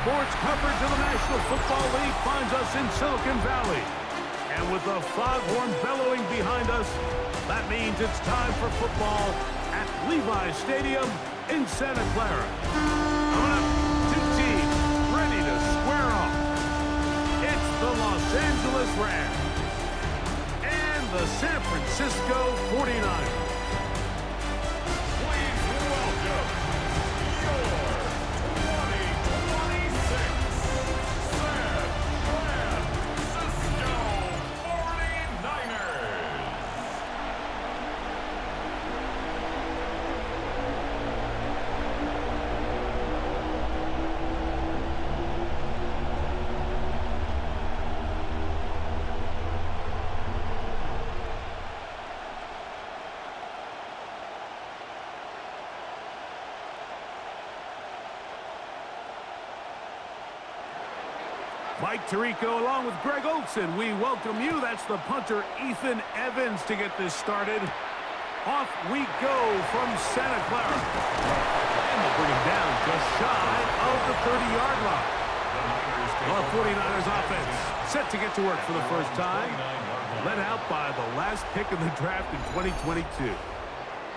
Sports coverage of the National Football League finds us in Silicon Valley. And with the foghorn bellowing behind us, that means it's time for football at Levi's Stadium in Santa Clara. Coming up, two teams ready to square off. It's the Los Angeles Rams and the San Francisco 49ers. Mike Tirico along with Greg Olson. We welcome you. That's the punter, Ethan Evans, to get this started. Off we go from Santa Clara. And they'll bring him down just shy of the 30-yard line. The 49ers offense set to get to work for the first time. Led out by the last pick in the draft in 2022.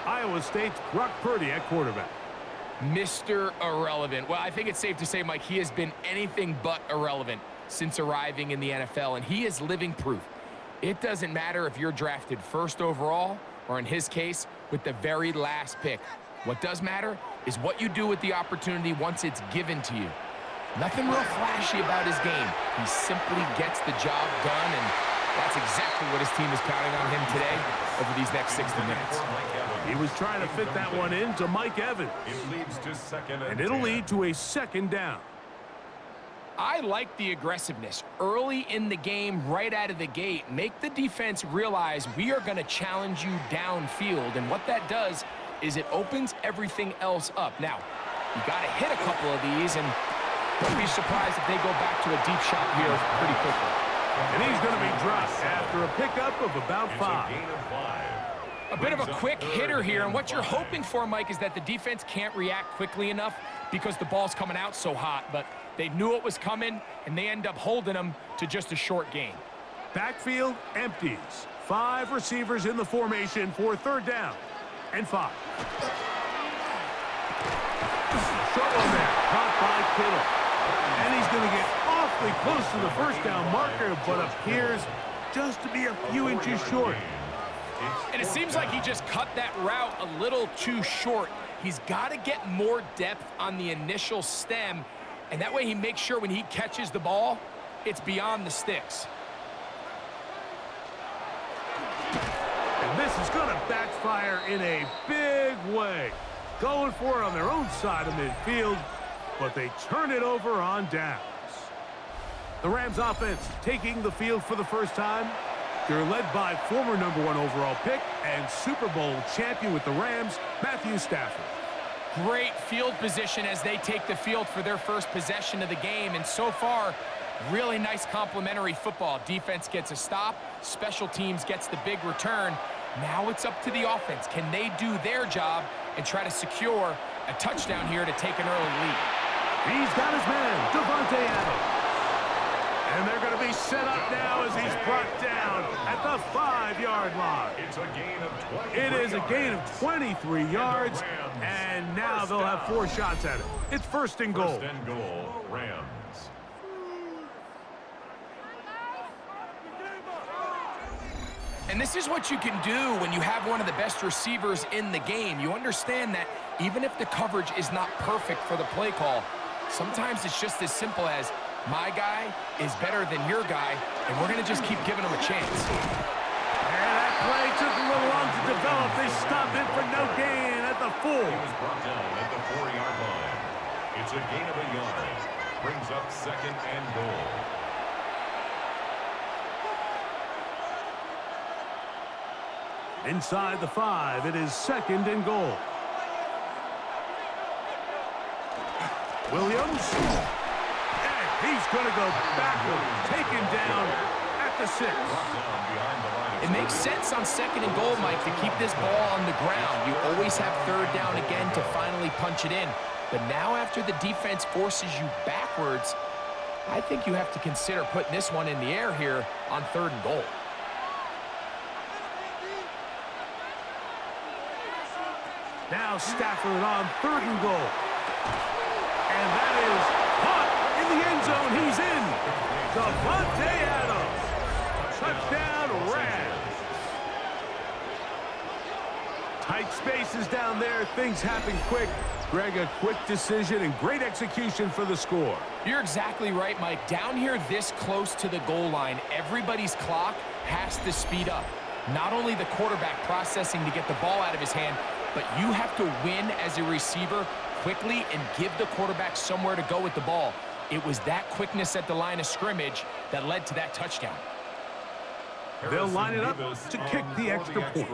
Iowa State's Brock Purdy at quarterback. Mr. Irrelevant. Well, I think it's safe to say, Mike, he has been anything but irrelevant since arriving in the NFL, and he is living proof. It doesn't matter if you're drafted first overall, or in his case, with the very last pick. What does matter is what you do with the opportunity once it's given to you. Nothing real flashy about his game. He simply gets the job done, and that's exactly what his team is counting on him today over these next 60 minutes. He was trying to fit that one in to Mike Evans. It leads to second and it'll lead to a second down. I like the aggressiveness early in the game, right out of the gate. Make the defense realize we are going to challenge you downfield, and what that does is it opens everything else up. Now, you got to hit a couple of these, and don't be surprised if they go back to a deep shot here pretty quickly. And he's going to be dropped after a pickup of about 5. A bit of a quick hitter here, and what you're hoping for, Mike, is that the defense can't react quickly enough because the ball's coming out so hot, but they knew it was coming, and they end up holding them to just a short gain. Backfield empties. 5 receivers in the formation for third down and 5. Short one there, caught by Kittle. And he's going to get awfully close to the first down marker, but appears just to be a few inches short. And it seems like he just cut that route a little too short. He's got to get more depth on the initial stem, and that way he makes sure when he catches the ball, it's beyond the sticks. And this is going to backfire in a big way. Going for it on their own side of midfield, but they turn it over on downs. The Rams offense taking the field for the first time. They're led by former #1 overall pick and Super Bowl champion with the Rams, Matthew Stafford. Great field position as they take the field for their first possession of the game, and so far, really nice complementary football. Defense gets a stop, special teams gets the big return. Now it's up to the offense. Can they do their job and try to secure a touchdown here to take an early lead? He's got his man, Devontae Adams. And they're going to be set up now as he's brought down at the 5-yard line. It's a gain of 23 It is a gain of 23 yards, and now they'll have 4 shots at it. It's first and goal. First and goal, Rams. And this is what you can do when you have one of the best receivers in the game. You understand that even if the coverage is not perfect for the play call, sometimes it's just as simple as, my guy is better than your guy, and we're going to just keep giving him a chance. And that play took a little long to develop. They stopped it for no gain at the 4. He was brought down at the 4-yard line. It's a gain of a yard. Brings up second and goal. Inside the 5, it is second and goal. Williams. He's going to go backward, taken down at the 6. It makes sense on second and goal, Mike, to keep this ball on the ground. You always have third down again to finally punch it in. But now after the defense forces you backwards, I think you have to consider putting this one in the air here on 3rd and goal. Now Stafford on 3rd and goal. And that is caught in the end zone. He's in. Davante Adams. Touchdown, Rams. Tight spaces down there. Things happen quick. Greg, a quick decision and great execution for the score. You're exactly right, Mike. Down here this close to the goal line, everybody's clock has to speed up. Not only the quarterback processing to get the ball out of his hand, but you have to win as a receiver quickly and give the quarterback somewhere to go with the ball. It was that quickness at the line of scrimmage that led to that touchdown. They'll line it up to kick the extra point.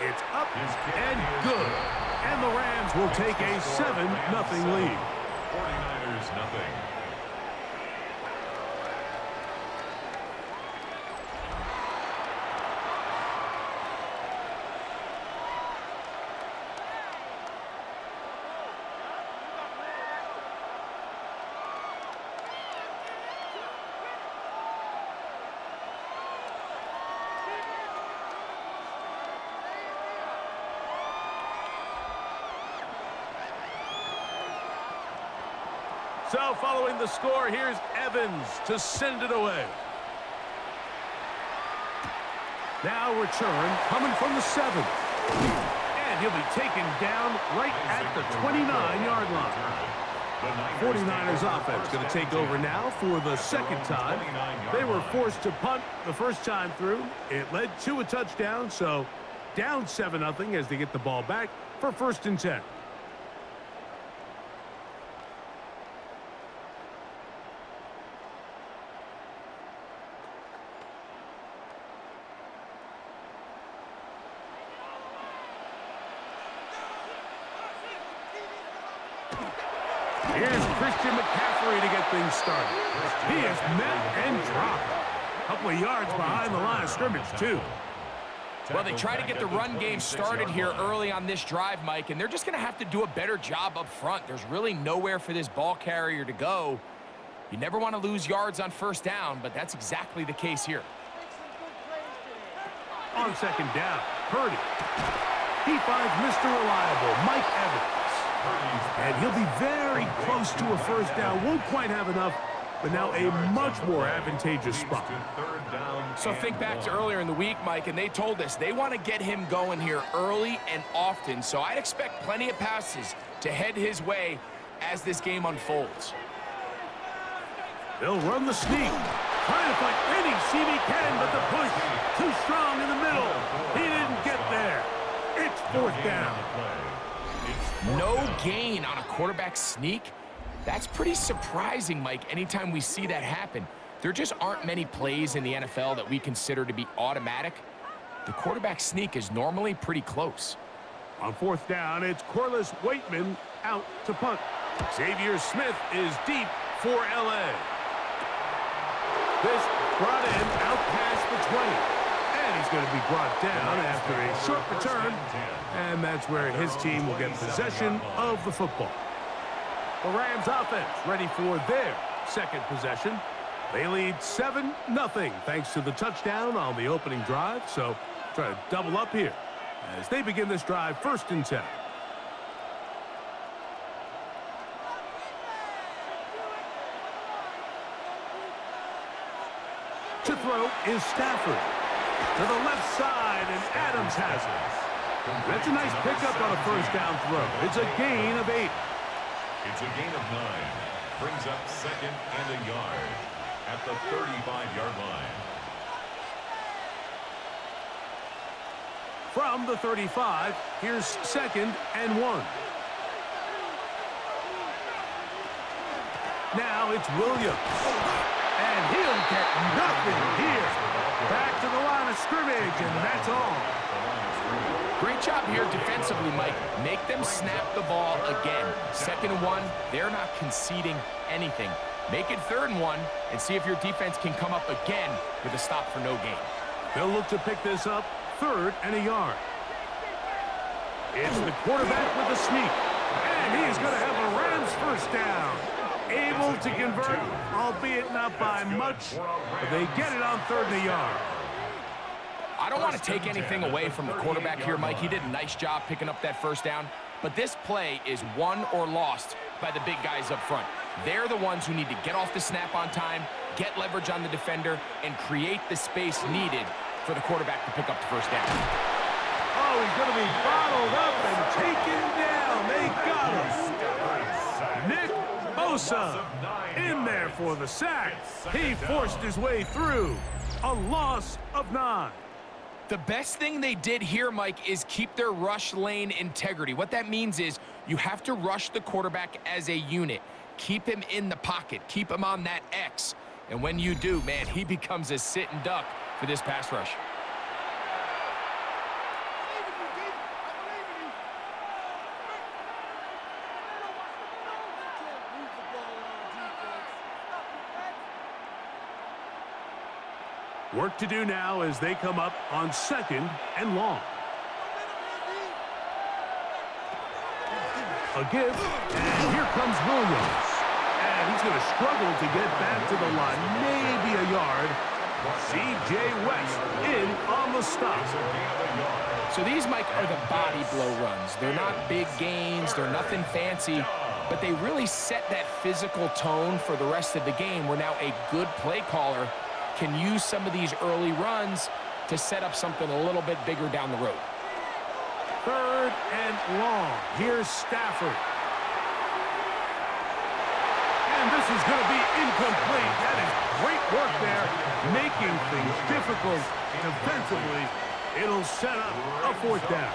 It's up and good. And the Rams will take a 7-0 lead. 49ers nothing. So following the score, here's Evans to send it away. Now return coming from the 7. And he'll be taken down right at the 29-yard line. 49ers offense going to take over now for the 2nd time. They were forced to punt the first time through. It led to a touchdown, so down 7-0 as they get the ball back for 1st and 10. Here's Christian McCaffrey to get things started. He is met and dropped. A couple of yards behind the line of scrimmage, too. Well, they try to get the run game started here early on this drive, Mike, and they're just going to have to do a better job up front. There's really nowhere for this ball carrier to go. You never want to lose yards on 1st down, but that's exactly the case here. On 2nd down, Purdy. He finds Mr. Reliable, Mike Evans. And he'll be very close to a 1st down. Won't quite have enough, but now a much more advantageous spot. So think back to earlier in the week, Mike, and they told us they want to get him going here early and often. So I'd expect plenty of passes to head his way as this game unfolds. They'll run the sneak. Trying to find any seam he can, but the push too strong in the middle. He didn't get there. It's 4th down. No gain on a quarterback sneak. That's pretty surprising, Mike, anytime we see that happen. There just aren't many plays in the NFL that we consider to be automatic. The quarterback sneak is normally pretty close. On 4th down, it's Corliss Waitman out to punt. Xavier Smith is deep for L.A. This brought in out past the 20. And he's going to be brought down after a short return. And that's where his team will get possession of the football. The Rams offense ready for their 2nd possession. They lead 7-0 thanks to the touchdown on the opening drive. So try to double up here as they begin this drive 1st and 10. To throw is Stafford. To the left side, and Adams has it. That's a nice pickup on a 1st down throw. It's a gain of 8. It's a gain of 9. Brings up 2nd and a yard at the 35-yard line. From the 35, here's 2nd and 1. Now it's Williams. And he'll get nothing here. Back to the line of scrimmage, and that's all. Great job here defensively, Mike. Make them snap the ball again. 2nd and 1, they're not conceding anything. Make it 3rd and 1 and see if your defense can come up again with a stop for no gain. They'll look to pick this up 3rd and a yard. It's the quarterback with the sneak. And he's going to have a Rams first down. Able to convert, albeit not by much, but they get it on 3rd and a yard. I don't want to take anything away from the quarterback here, Mike. He did a nice job picking up that first down. But this play is won or lost by the big guys up front. They're the ones who need to get off the snap on time, get leverage on the defender, and create the space needed for the quarterback to pick up the first down. Oh, he's going to be bottled up and taken down. They got him. Nick Bosa in there for the sack. He forced his way through. A loss of 9. The best thing they did here, Mike, is keep their rush lane integrity. What that means is you have to rush the quarterback as a unit. Keep him in the pocket. Keep him on that X. And when you do, man, he becomes a sit and duck for this pass rush. Work to do now as they come up on 2nd and long. A give, and here comes Williams. And he's going to struggle to get back to the line, maybe a yard. C.J. West in on the stop. So these, Mike, are the body blow runs. They're not big gains. They're nothing fancy. But they really set that physical tone for the rest of the game where now a good play caller can use some of these early runs to set up something a little bit bigger down the road. 3rd and long. Here's Stafford. And this is going to be incomplete. That is great work there, making things difficult defensively. It'll set up a 4th down.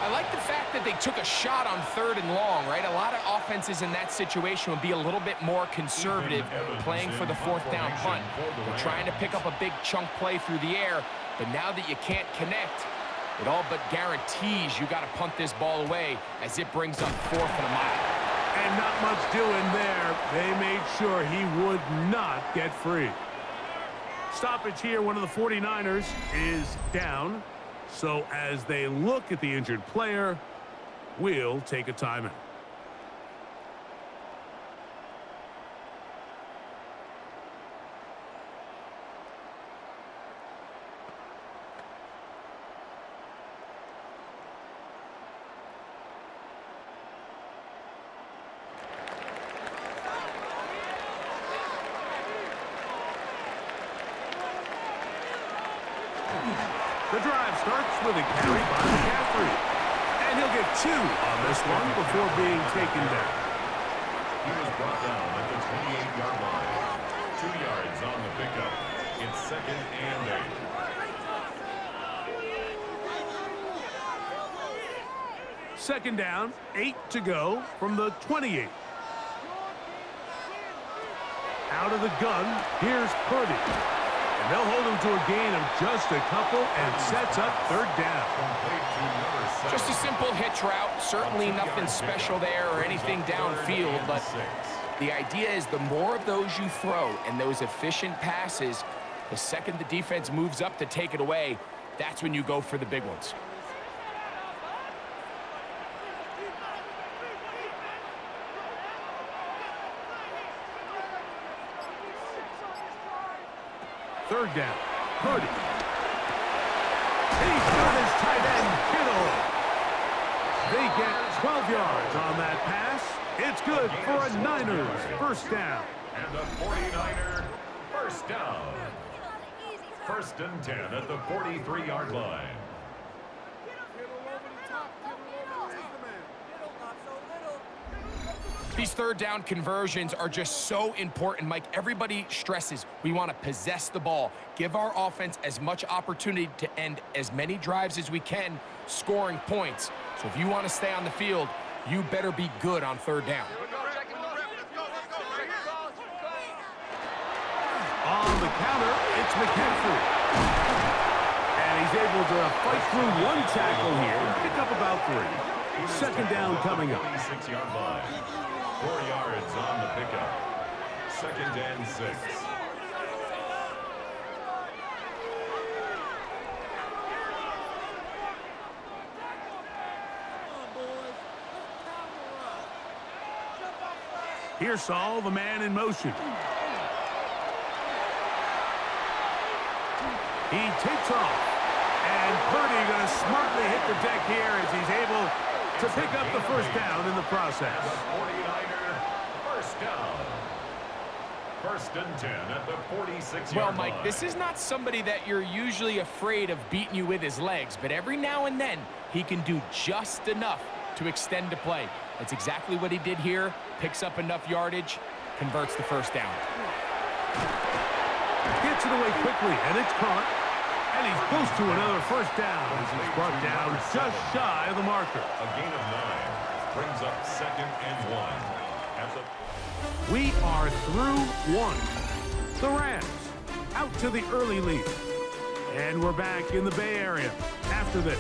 I like the fact that they took a shot on 3rd and long, right? A lot of offenses in that situation would be a little bit more conservative playing for the 4th down punt. They're trying to pick up a big chunk play through the air, but now that you can't connect, it all but guarantees you got to punt this ball away as it brings up 4th and a mile. And not much doing there. They made sure he would not get free. Stoppage here, one of the 49ers is down. So as they look at the injured player, we'll take a timeout. The drive starts with a carry by McCaffrey. And he'll get 2 on this one before being taken down. He was brought down at the 28-yard line. 2 yards on the pickup. It's 2nd and 8. Second down, 8 to go from the 28. Out of the gun, here's Purdy. And they'll hold him to a gain of just a couple and sets up 3rd down. Just a simple hitch route. Certainly nothing special there or anything downfield, but the idea is the more of those you throw and those efficient passes, the second the defense moves up to take it away, that's when you go for the big ones. Third down, Purdy. He's got his tight end, Kittle. They get 12 yards on that pass. It's good for a Niners first down. And the 49er first down. 1st and 10 at the 43-yard line. These 3rd down conversions are just so important, Mike. Everybody stresses we want to possess the ball, give our offense as much opportunity to end as many drives as we can, scoring points. So if you want to stay on the field, you better be good on 3rd down. On the counter, it's McCaffrey. And he's able to fight through one tackle here and pick up about 3. 2nd down coming up. 26-yard line. 4 yards on the pickup. 2nd and 6. Here's Saul, the man in motion. He takes off. And Purdy going to smartly hit the deck here as he's able to pick up the first down in the process. The 49er, first down. First and 10 at the 46-yard line. Well, Mike, this is not somebody that you're usually afraid of beating you with his legs, but every now and then he can do just enough to extend the play. That's exactly what he did here. Picks up enough yardage, converts the first down. Gets it away quickly, and it's caught. And he's close to another first down as he's brought down just shy of the marker. A gain of 9 brings up 2nd and 1. We are through one. The Rams out to the early lead. And we're back in the Bay Area after this.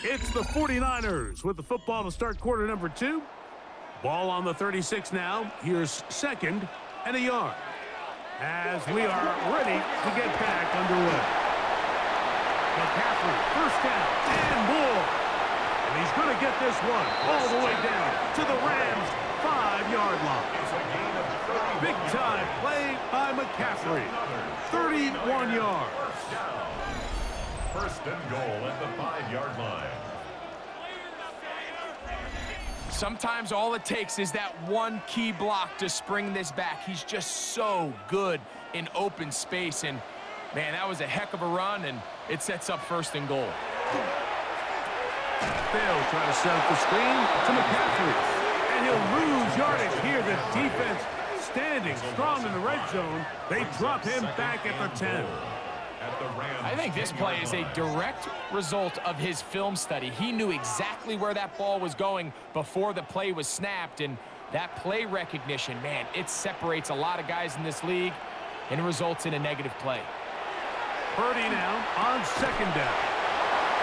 It's the 49ers with the football to start quarter number 2. Ball on the 36 now. Here's 2nd and a yard. As we are ready to get back underway. McCaffrey, first down and more. And he's going to get this one all the way down to the Rams' 5-yard line. Big time play by McCaffrey. 31 yards. First and goal at the 5-yard line. Sometimes all it takes is that one key block to spring this back. He's just so good in open space. And, man, that was a heck of a run, and it sets up first and goal. They'll try to set up the screen to McCaffrey. And he'll lose yardage here. The defense standing strong in the red zone. They drop him back at the 10. I think this play is a direct result of his film study. He knew exactly where that ball was going before the play was snapped, and that play recognition, man, it separates a lot of guys in this league and results in a negative play. Purdy now on 2nd down.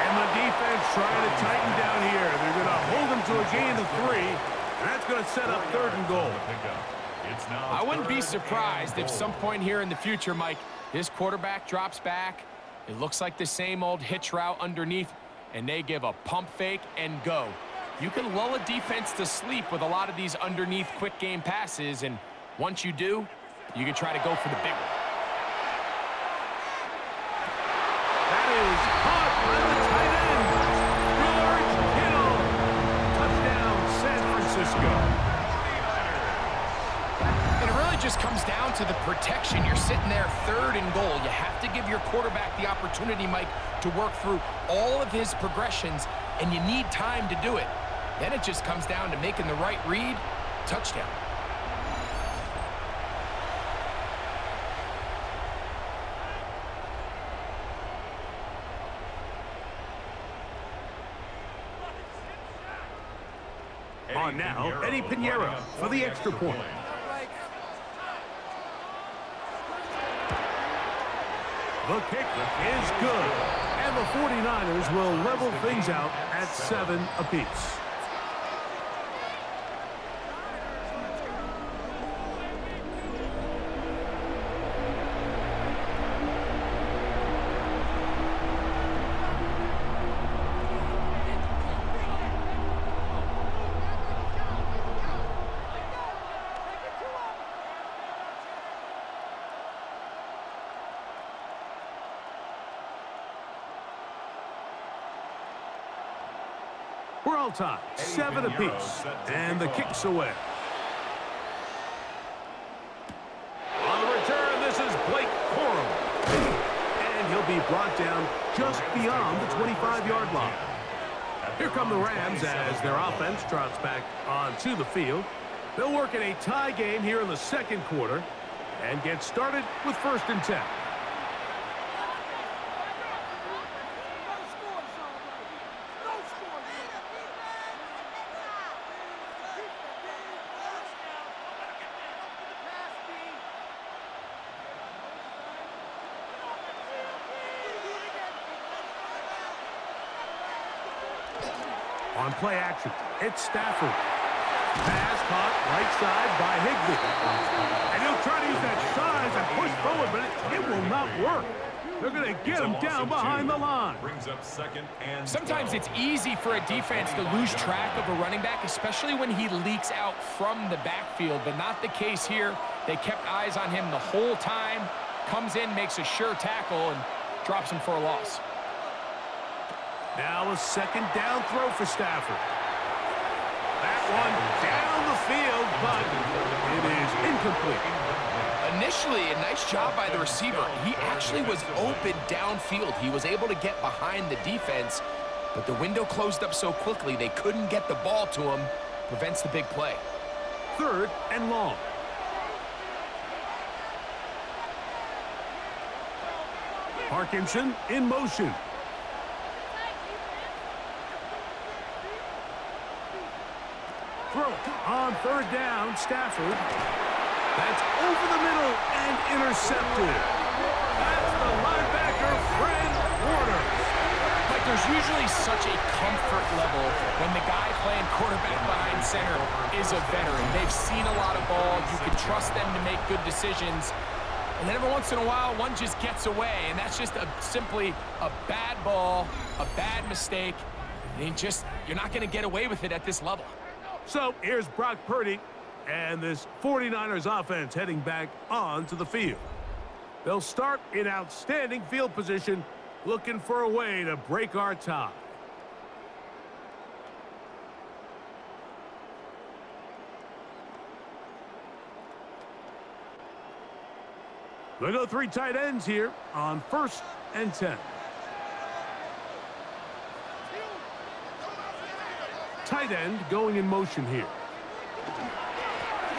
And the defense trying to tighten down here. They're going to hold him to a gain of 3, and that's going to set up 3rd and goal. I wouldn't be surprised if some point here in the future, Mike, this quarterback drops back. It looks like the same old hitch route underneath, and they give a pump fake and go. You can lull a defense to sleep with a lot of these underneath quick game passes, and once you do, you can try to go for the big one. That is caught by the tight end. George Kittle. Touchdown, San Francisco. Just comes down to the protection. You're sitting there 3rd and goal. You have to give your quarterback the opportunity, Mike, to work through all of his progressions, and you need time to do it. Then it just comes down to making the right read. Touchdown. On now, Eddie Pinheiro for the extra point. The kick is good, and the 49ers will level things out at 7 apiece. We're all tied, 7 apiece, and the kick's away. On the return, this is Blake Corum. And he'll be brought down just beyond the 25-yard line. Here come the Rams as their offense trots back onto the field. They'll work in a tie game here in the 2nd quarter and get started with 1st and 10. On play action, it's Stafford. Pass caught right side by Higbee. And he'll try to use that size and push forward, but it will not work. They're going to get him down behind the line. Brings up second and Sometimes 12. it's easy for a defense to lose track of a running back, especially when he leaks out from the backfield, but not the case here. They kept eyes on him the whole time. Comes in, makes a sure tackle, and drops him for a loss. Now a second down throw for Stafford. That one down the field, but it is incomplete. Initially, a nice job by the receiver. He actually was open downfield. He was able to get behind the defense, but the window closed up so quickly they couldn't get the ball to him. Prevents the big play. 3rd and long. Parkinson in motion. Throw on 3rd down, Stafford. That's over the middle and intercepted. That's the linebacker, Fred Warner. Like, there's usually such a comfort level when the guy playing quarterback behind center is a veteran. They've seen a lot of ball. You can trust them to make good decisions. And then every once in a while, one just gets away, and that's just simply a bad ball, a bad mistake. And you're not going to get away with it at this level. So here's Brock Purdy and this 49ers offense heading back onto the field. They'll start in outstanding field position, looking for a way to break our tie. They go 3 tight ends here on 1st and 10. Tight end going in motion here.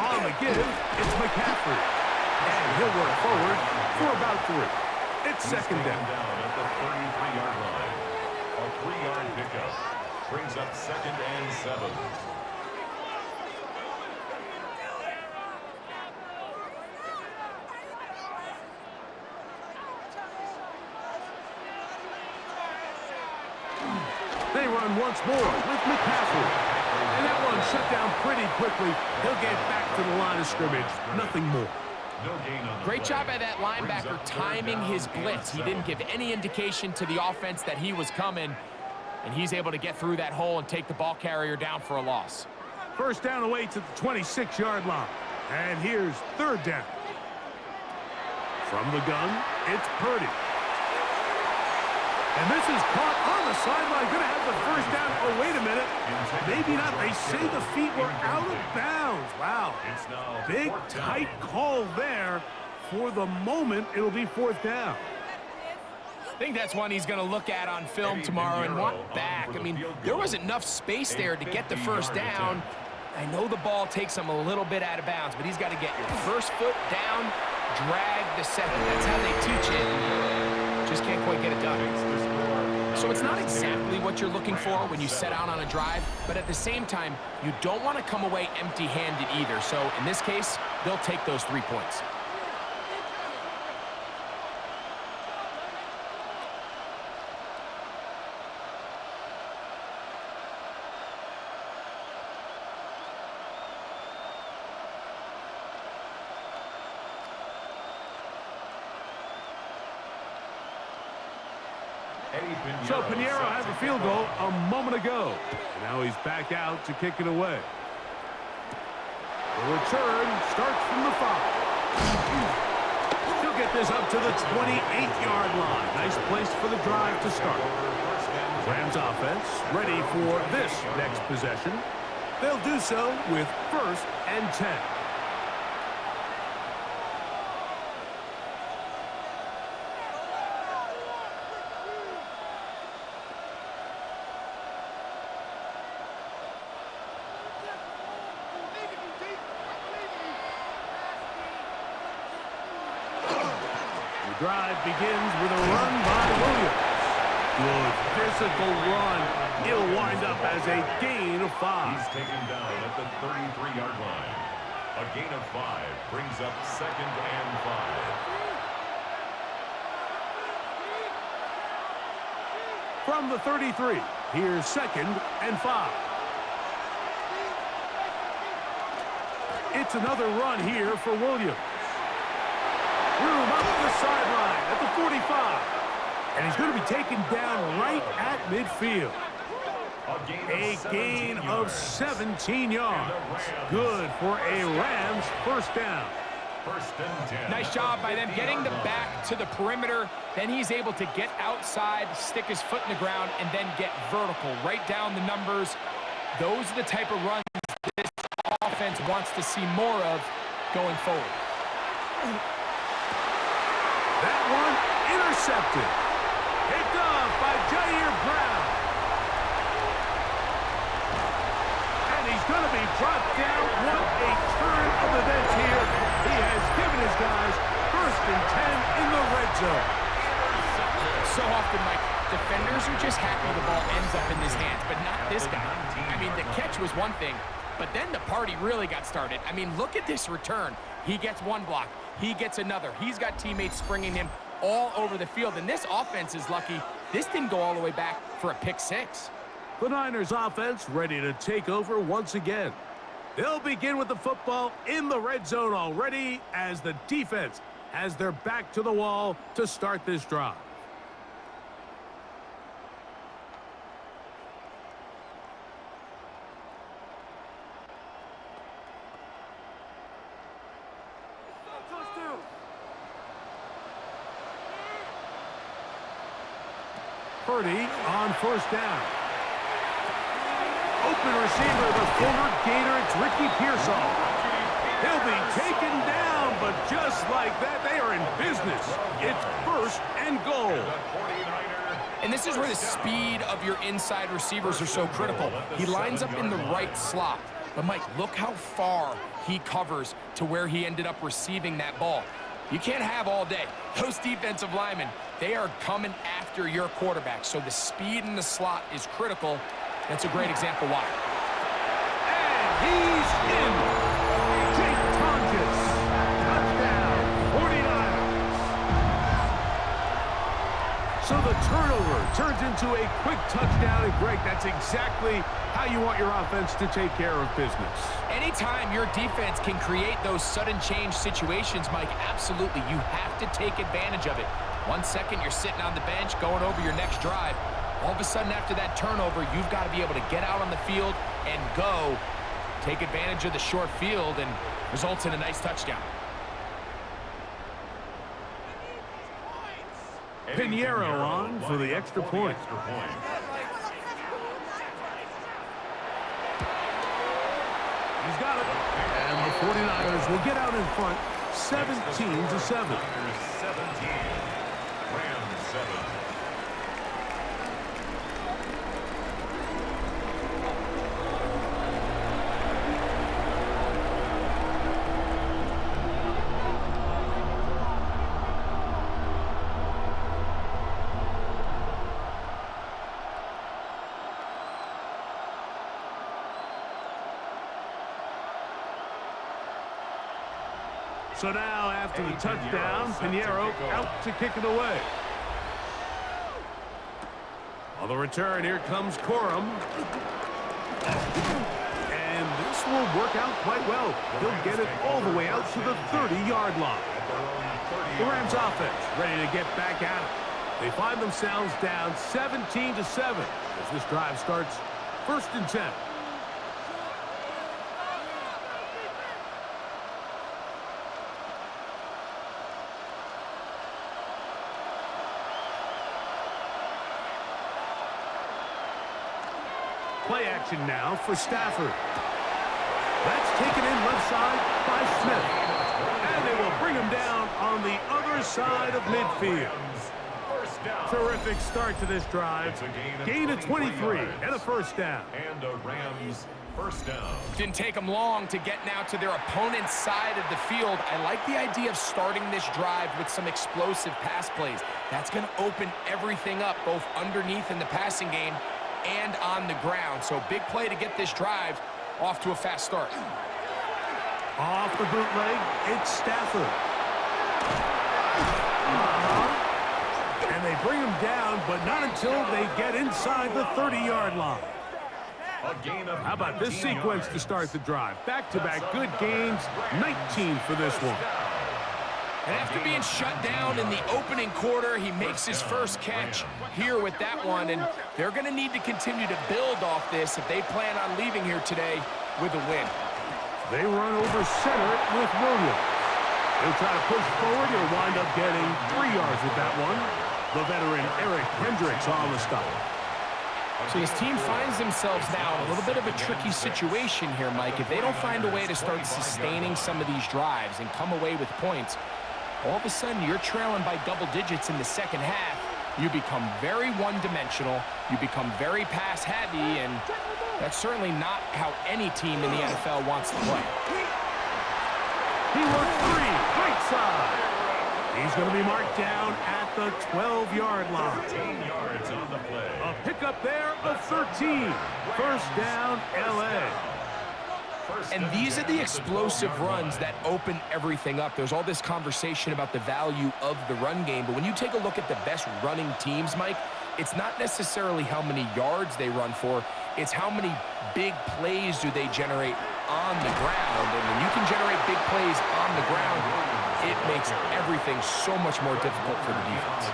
On the give, it's McCaffrey. And he'll work forward for about 3. It's 2nd down. At the 33-yard line. A 3-yard pickup. Brings up 2nd and 7. They run once more with McCaffrey. And that one shut down pretty quickly. He'll get back to the line of scrimmage. Nothing more. No gain on the Great play. job by that linebacker timing his blitz. He didn't give any indication to the offense that he was coming, and he's able to get through that hole and take the ball carrier down for a loss. 1st down away to the 26-yard line. And here's 3rd down. From the gun, it's Purdy. And this is caught on the sideline. Going to have the 1st down. Oh, wait a minute. Maybe not. They say the feet were out of bounds. Wow. It's now Big, 4th down. tight call there. For the moment, it'll be 4th down. I think that's one he's going to look at on film tomorrow and want back. I mean, there was enough space there to get the 1st down. I know the ball takes him a little bit out of bounds, but he's got to get your 1st foot down, drag the 2nd. That's how they teach it. Just can't quite get it done. So it's not exactly what you're looking for when you set out on a drive, but at the same time, you don't want to come away empty-handed either. So in this case, they'll take those 3 points. So Pinheiro had the field goal a moment ago. Now he's back out to kick it away. The return starts from the 5. He'll get this up to the 28-yard line. Nice place for the drive to start. Rams offense ready for this next possession. They'll do so with 1st and 10. Drive begins with a run by Williams. Good physical run. It'll wind up as a gain of 5. He's taken down at the 33-yard line. A gain of 5 brings up 2nd and 5. From the 33, here's 2nd and 5. It's another run here for Williams. Room up the sideline at the 45. And he's going to be taken down right at midfield. A gain of 17 yards. Good for a Rams first down. First and 10. Nice job by them getting the back to the perimeter. Then he's able to get outside, stick his foot in the ground, and then get vertical. Right down the numbers. Those are the type of runs this offense wants to see more of going forward. That one intercepted. Picked off by Jair Brown. And he's going to be brought down. What a turn of events here. He has given his guys first and 10 in the red zone. So often, Mike, defenders are just happy the ball ends up in his hands, but not this guy. I mean, the catch was one thing, but then the party really got started. I mean, look at this return. He gets one block. He gets another. He's got teammates springing him all over the field, and this offense is lucky this didn't go all the way back for a pick six. The Niners offense ready to take over once again. They'll begin with the football in the red zone already as the defense has their back to the wall to start this drive. Purdy on first down. Open receiver, the former Gator, it's Ricky Pearsall. He'll be taken down, but just like that, they are in business. It's first and goal. And this is where the speed of your inside receivers are so critical. He lines up in the right slot. But, Mike, look how far he covers to where he ended up receiving that ball. You can't have all day. Those defensive linemen, they are coming after your quarterback. So the speed in the slot is critical. That's a great example why. And he's in. Jake Tonjes. Touchdown, 49ers. So the turnover turns into a quick touchdown. And, Greg, that's exactly how you want your offense to take care of business. Anytime your defense can create those sudden change situations, Mike, absolutely, you have to take advantage of it. 1 second, you're sitting on the bench going over your next drive. All of a sudden, after that turnover, you've got to be able to get out on the field and go. Take advantage of the short field and results in a nice touchdown. Pinheiro on for the extra point. He's got it. And the 49ers will get out in front, 17-7. 17. Rams 7. So now, after the touchdown, Pinheiro out to kick it away. On the return, here comes Corum. And this will work out quite well. He'll get it all the way out to the 30-yard line. The Rams offense ready to get back at it. They find themselves down 17-7 as this drive starts first and 10. Play action now for Stafford. That's taken in left side by Smith. And they will bring him down on the other side of midfield. Terrific start to this drive. Gain of 23 and a first down. And a Rams first down. Didn't take them long to get now to their opponent's side of the field. I like the idea of starting this drive with some explosive pass plays. That's going to open everything up, both underneath in the passing game and on the ground. So big play to get this drive off to a fast start. Off the bootleg, it's Stafford. And they bring him down, but not until they get inside the 30-yard line. How about this sequence to start the drive? Back-to-back good gains, 19 for this one. And after being shut down in the opening quarter, he makes his first catch here with that one, and they're going to need to continue to build off this if they plan on leaving here today with a win. They run over center with Williams. He'll try to push forward. He'll wind up getting 3 yards with that one. The veteran Eric Hendricks on the stop. So his team finds themselves now in a little bit of a tricky situation here, Mike. If they don't find a way to start sustaining some of these drives and come away with points, all of a sudden you're trailing by double digits in the second half. You become very one-dimensional. You become very pass-heavy, and that's certainly not how any team in the NFL wants to play. He works 3, right side. He's going to be marked down at the 12-yard line. 10 yards on the play. A pickup there of 13. First down, L.A. And these are the explosive runs that open everything up. There's all this conversation about the value of the run game, but when you take a look at the best running teams, Mike, it's not necessarily how many yards they run for, it's how many big plays do they generate on the ground. And when you can generate big plays on the ground, it makes everything so much more difficult for the defense.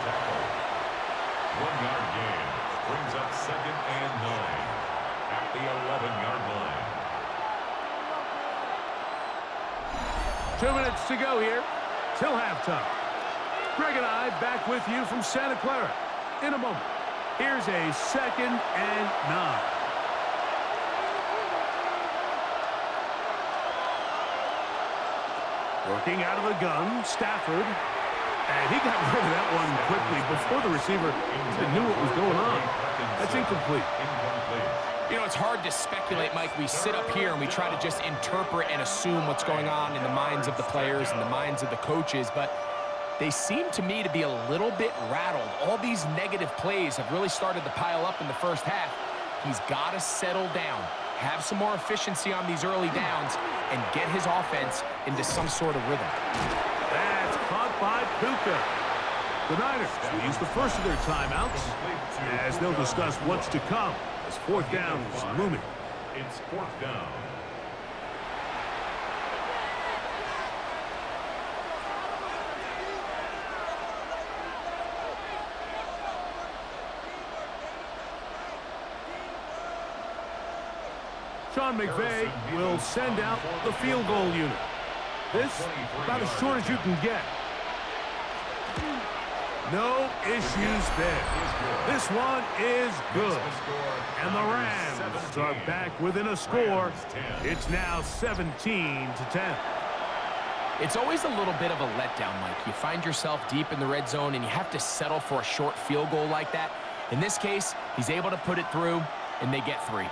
1-yard gain brings up 2nd and 9 at the 11-yard line. 2 minutes to go here till halftime. Greg and I back with you from Santa Clara in a moment. Here's a 2nd and 9. Working out of the gun, Stafford. And he got rid of that one quickly before the receiver knew what was going on. That's incomplete. You know, it's hard to speculate, Mike. We sit up here and we try to just interpret and assume what's going on in the minds of the players and the minds of the coaches, but they seem to me to be a little bit rattled. All these negative plays have really started to pile up in the first half. He's got to settle down, have some more efficiency on these early downs, and get his offense into some sort of rhythm. That's caught by Puka. The Niners will use the first of their timeouts as they'll discuss what's to come as 4th down is looming. It's 4th down. Sean McVay will send out the field goal unit. This about as short as you can get. No issues there. This one is good. And the Rams are back within a score. It's now 17-10. It's always a little bit of a letdown, Mike. You find yourself deep in the red zone and you have to settle for a short field goal like that. In this case, he's able to put it through, and they get 3.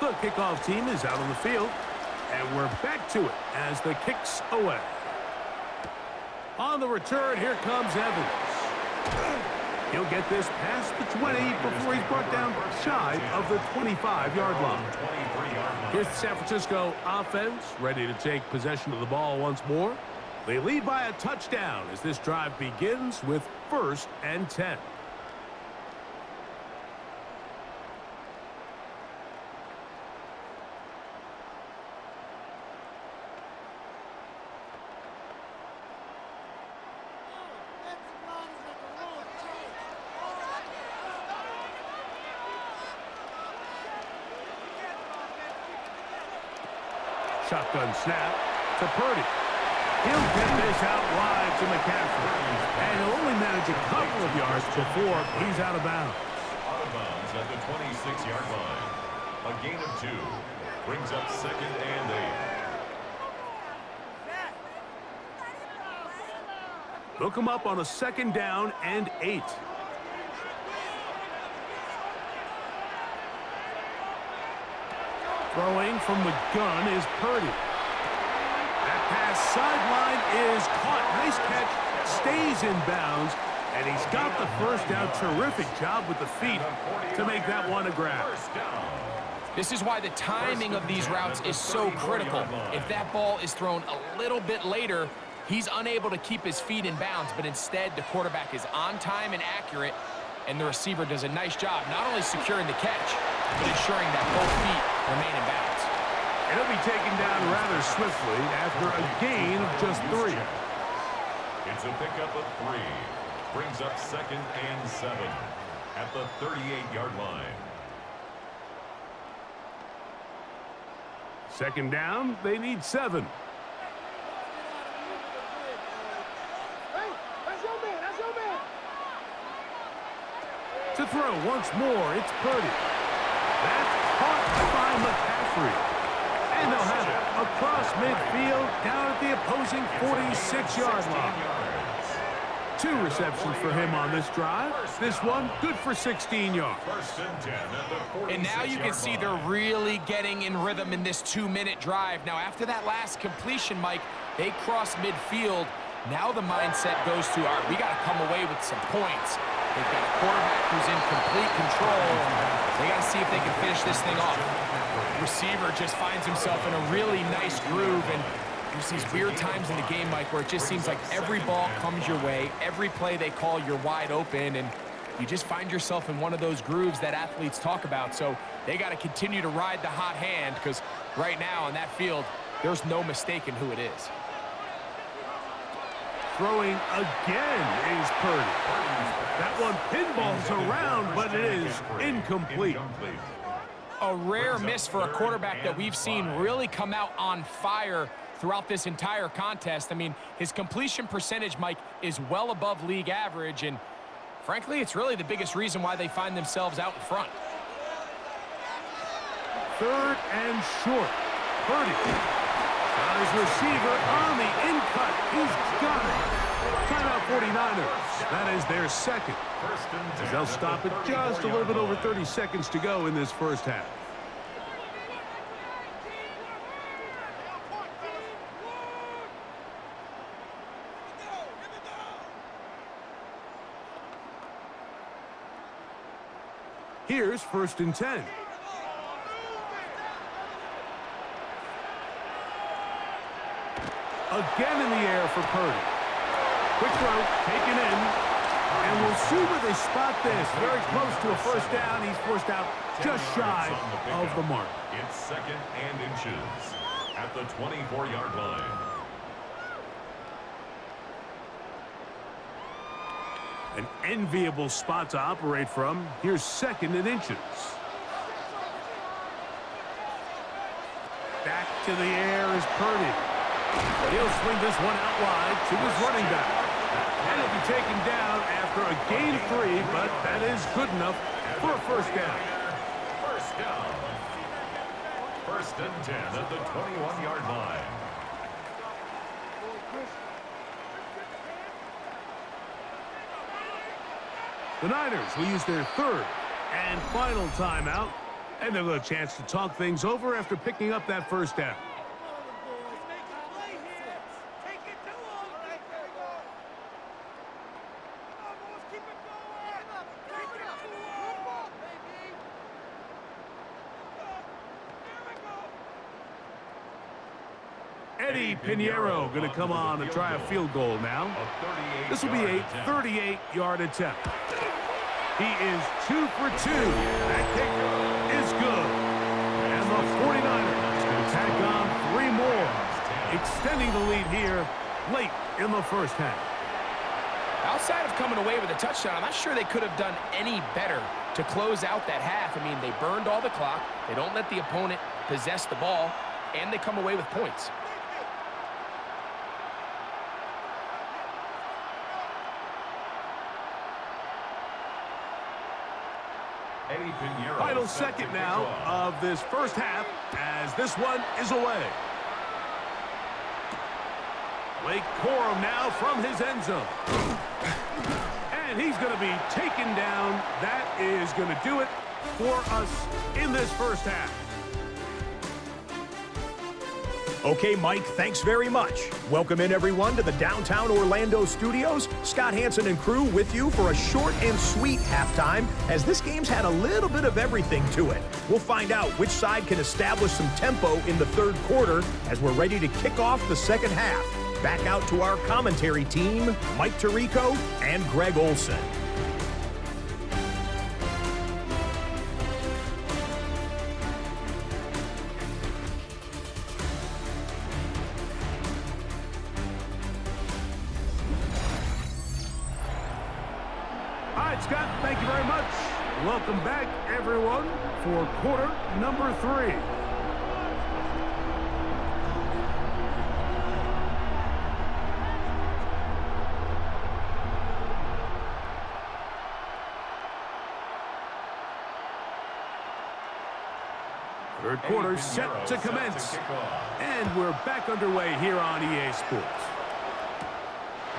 The kickoff team is out on the field, and we're back to it as the kick's away. On the return, here comes Evans. He'll get this past the 20 before he's brought down shy of the 25-yard line. Here's the San Francisco offense, ready to take possession of the ball once more. They lead by a touchdown as this drive begins with 1st and 10. Shotgun snap to Purdy. He'll get this out wide to McCaffrey. And he'll only manage a couple of yards before he's out of bounds. Out of bounds at the 26-yard line. A gain of 2 brings up 2nd and 8. Look him up on a 2nd down and 8. Throwing from the gun is Purdy. That pass sideline is caught. Nice catch. Stays in bounds. And he's got the first down. Terrific job with the feet to make that one a grab. This is why the timing of these routes is so critical. If that ball is thrown a little bit later, he's unable to keep his feet in bounds, but instead the quarterback is on time and accurate and the receiver does a nice job not only securing the catch, but ensuring that both feet remain in bounds. It'll be taken down rather swiftly after a gain of just 3. It's a pickup of 3. Brings up 2nd and 7 at the 38-yard line. 2nd down, they need 7. To throw once more, it's Purdy. That's caught by McCaffrey. And they'll have it across midfield down at the opposing 46-yard line. 2 receptions for him on this drive. This one good for 16 yards. And now you can see they're really getting in rhythm in this 2-minute drive. Now, after that last completion, Mike, they cross midfield. Now the mindset goes to, all right, we got to come away with some points. They've got a quarterback who's in complete control. They got to see if they can finish this thing off. Receiver just finds himself in a really nice groove, and there's these weird times in the game, Mike, where it just seems like every ball comes your way, every play they call, you're wide open, and you just find yourself in one of those grooves that athletes talk about. So they got to continue to ride the hot hand, because right now on that field, there's no mistaking who it is. Throwing again is Purdy. That one pinballs around, but it is incomplete. A rare miss for a quarterback that we've seen really come out on fire throughout this entire contest. I mean, his completion percentage, Mike, is well above league average, and frankly, it's really the biggest reason why they find themselves out in front. 3rd and short. Purdy. Got his receiver on the in-cut. He's got it. Timeout 49ers. That is their 2nd. As they'll stop it just a little bit over 30 seconds to go in this first half. Here's 1st and 10. Again in the air for Purdy. Quick throw, taken in. And we'll see where they spot this. Very close to a first down. He's forced out just shy of the mark. It's 2nd and inches at the 24-yard line. An enviable spot to operate from. Here's 2nd and inches. Back to the air is Purdy. He'll swing this one out wide to his running back. And it'll be taken down after a gain of 3, but that is good enough for a first down. First down. 1st and 10 at the 21-yard line. The Niners will use their 3rd and final timeout, and they'll get a chance to talk things over after picking up that first down. Eddie Pinheiro going to come on and try a field goal now. This will be a 38-yard attempt. He is 2 for 2. That kick is good. And the 49ers going to tack on 3 more, extending the lead here late in the first half. Outside of coming away with a touchdown, I'm not sure they could have done any better to close out that half. I mean, they burned all the clock. They don't let the opponent possess the ball, and they come away with points. Final second now of this first half as this one is away. Blake Corum now from his end zone. And he's going to be taken down. That is going to do it for us in this first half. Okay, Mike, thanks very much. Welcome in, everyone, to the downtown Orlando studios. Scott Hansen and crew with you for a short and sweet halftime, as this game's had a little bit of everything to it. We'll find out which side can establish some tempo in the third quarter as we're ready to kick off the second half. Back out to our commentary team, Mike Tirico and Greg Olson. right, Scott, thank you very much. Welcome back, everyone, for quarter number 3. Third quarter set to commence. And we're back underway here on EA Sports.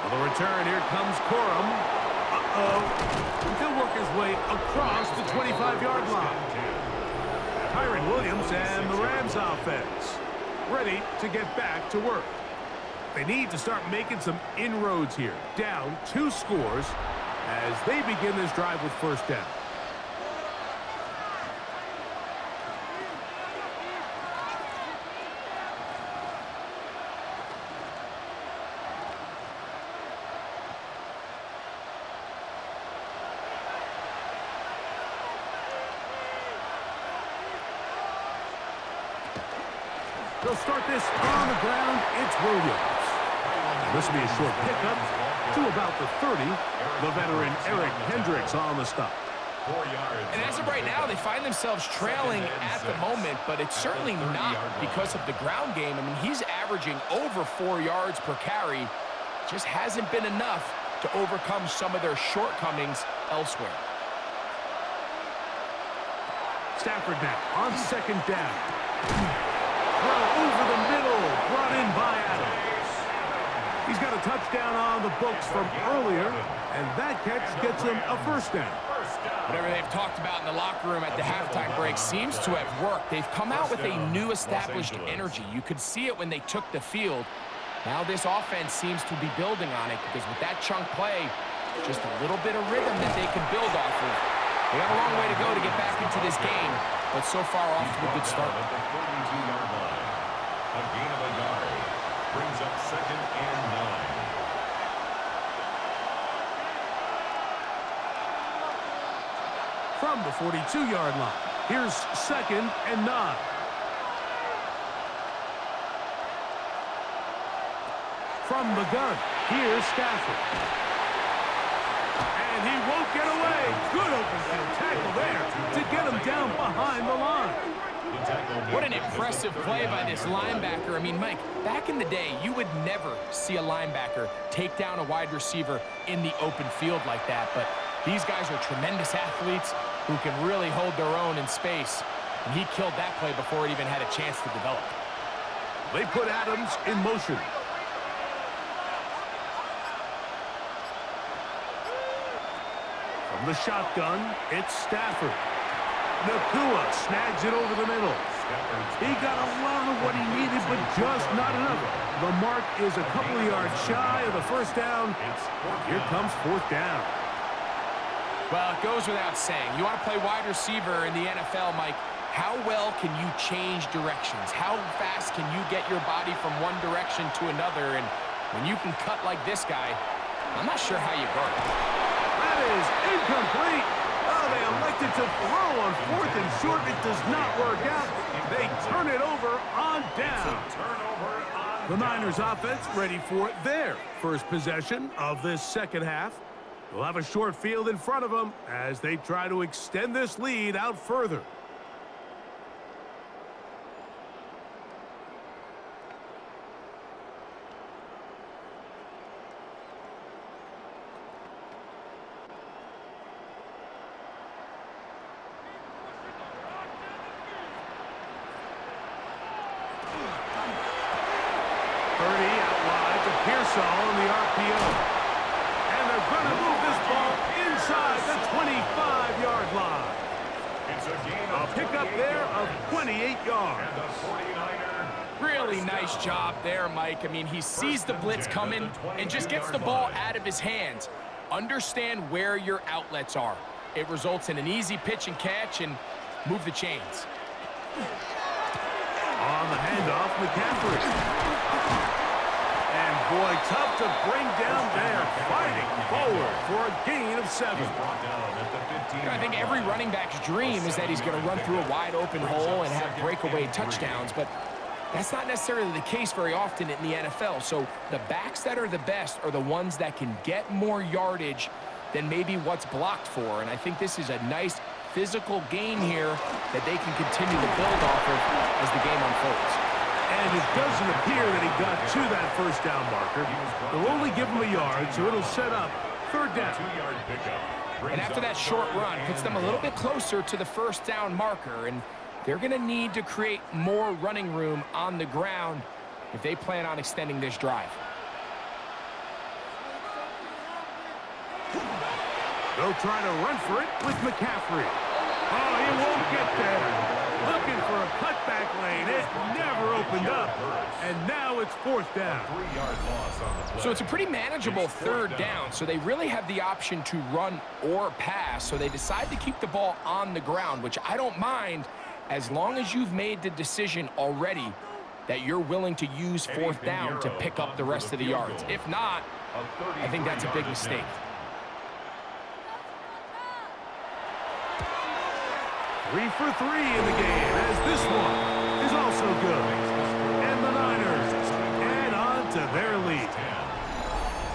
On the return, here comes Corum. He'll work his way across the 25-yard line. Kyron Williams and the Rams offense ready to get back to work. They need to start making some inroads here. Down 2 scores as they begin this drive with first down. They'll start this on the ground. It's Williams. This will be a short pickup to about the 30. The veteran Eric Hendricks on the stop. And as of right now, they find themselves trailing at the moment, but it's certainly not because of the ground game. I mean, he's averaging over 4 yards per carry. Just hasn't been enough to overcome some of their shortcomings elsewhere. Stafford now on second down. Throw over the middle, brought in by Adams. He's got a touchdown on the books from earlier, and that catch gets him a first down. Whatever they've talked about in the locker room at the halftime break seems to have worked. They've come out with a new established energy. You could see it when they took the field. Now this offense seems to be building on it because with that chunk play, just a little bit of rhythm that they can build off of. They have a long way to go to get back into this game, but so far off to a good start. A gain of a yard brings up second and 9. From the 42-yard line, here's second and 9. From the gun, here's Stafford. And he won't get away. Good open field tackle there to get him down behind the line. What an impressive play by this linebacker. I mean, Mike, back in the day, you would never see a linebacker take down a wide receiver in the open field like that. But these guys are tremendous athletes who can really hold their own in space. And he killed that play before it even had a chance to develop. They put Adams in motion. From the shotgun, it's Stafford. Nakua snags it over the middle. He got a lot of what he needed, but just not enough. The mark is a couple of yards shy of the first down. Here comes fourth down. Well, it goes without saying. You want to play wide receiver in the NFL, Mike. How well can you change directions? How fast can you get your body from one direction to another? And when you can cut like this guy, I'm not sure how you guard it. That is incomplete. Oh, they elected to throw on fourth and short. It does not work out. They turn it over on down. The Niners offense ready for their first possession of this second half. They'll have a short field in front of them as they try to extend this lead out further. On the RPO. And they're going to move this ball inside the 25-yard line. It's a gain A pickup there of 28 yards. And the 49er. Really nice job there, Mike. I mean, he sees the blitz coming and just gets the ball out of his hands. Understand where your outlets are. It results in an easy pitch and catch and move the chains. On the handoff, McCaffrey. And boy, tough to bring down there. Fighting forward for a gain of 7. I think every running back's dream is that he's going to run through a wide open hole and have breakaway touchdowns, but that's not necessarily the case very often in the NFL. So the backs that are the best are the ones that can get more yardage than maybe what's blocked for. And I think this is a nice physical gain here that they can continue to build off of as the game unfolds. And it doesn't appear that he got to that first down marker. They'll only give him a yard, so it'll set up third down. And after that short run, puts them a little bit closer to the first down marker, and they're going to need to create more running room on the ground if they plan on extending this drive. They'll try to run for it with McCaffrey. Oh, he won't get there. Looking for a cutback lane. It never opened up. And now it's fourth down. So it's a pretty manageable third down. So they really have the option to run or pass. So they decide to keep the ball on the ground, which I don't mind as long as you've made the decision already that you're willing to use fourth down to pick up the rest of the yards. If not, I think that's a big mistake. 3 for 3 in the game, as this one is also good. And the Niners add on to their lead.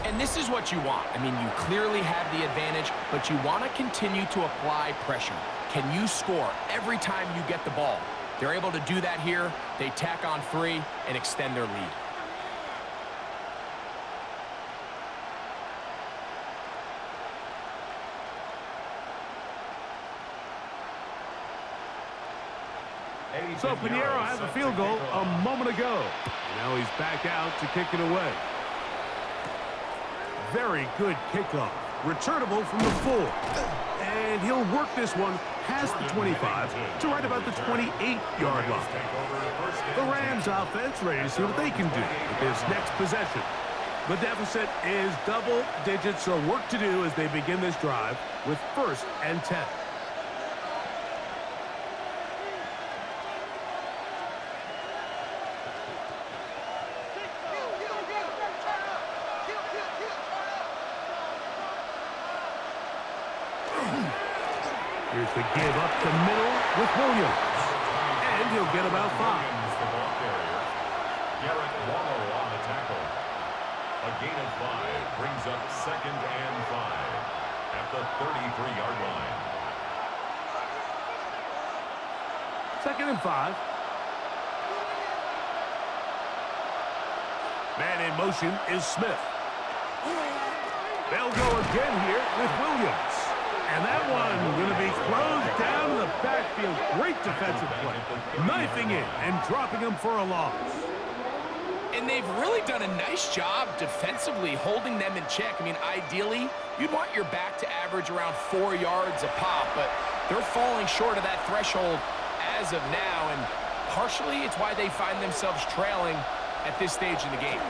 And this is what you want. I mean, you clearly have the advantage, but you want to continue to apply pressure. Can you score every time you get the ball? They're able to do that here. They tack on 3 and extend their lead. So Pinheiro had the field goal a moment ago. Now he's back out to kick it away. Very good kickoff. Returnable from the 4. And he'll work this one past the 25 to right about the 28-yard line. The Rams offense ready to see what they can do with this next possession. The deficit is double digits, so work to do as they begin this drive with 1st and 10. Here's the give up the middle with Williams. And he'll get about 5. Garrett Wallow on the tackle. A gain of 5 brings up 2nd and 5 at the 33-yard line. 2nd and 5. Man in motion is Smith. They'll go again here with Williams. And that one going to be closed down in the backfield. Great defensive play. Knifing in and dropping him for a loss. And they've really done a nice job defensively holding them in check. I mean, ideally, you'd want your back to average around 4 yards a pop, but they're falling short of that threshold as of now, and partially it's why they find themselves trailing at this stage in the game.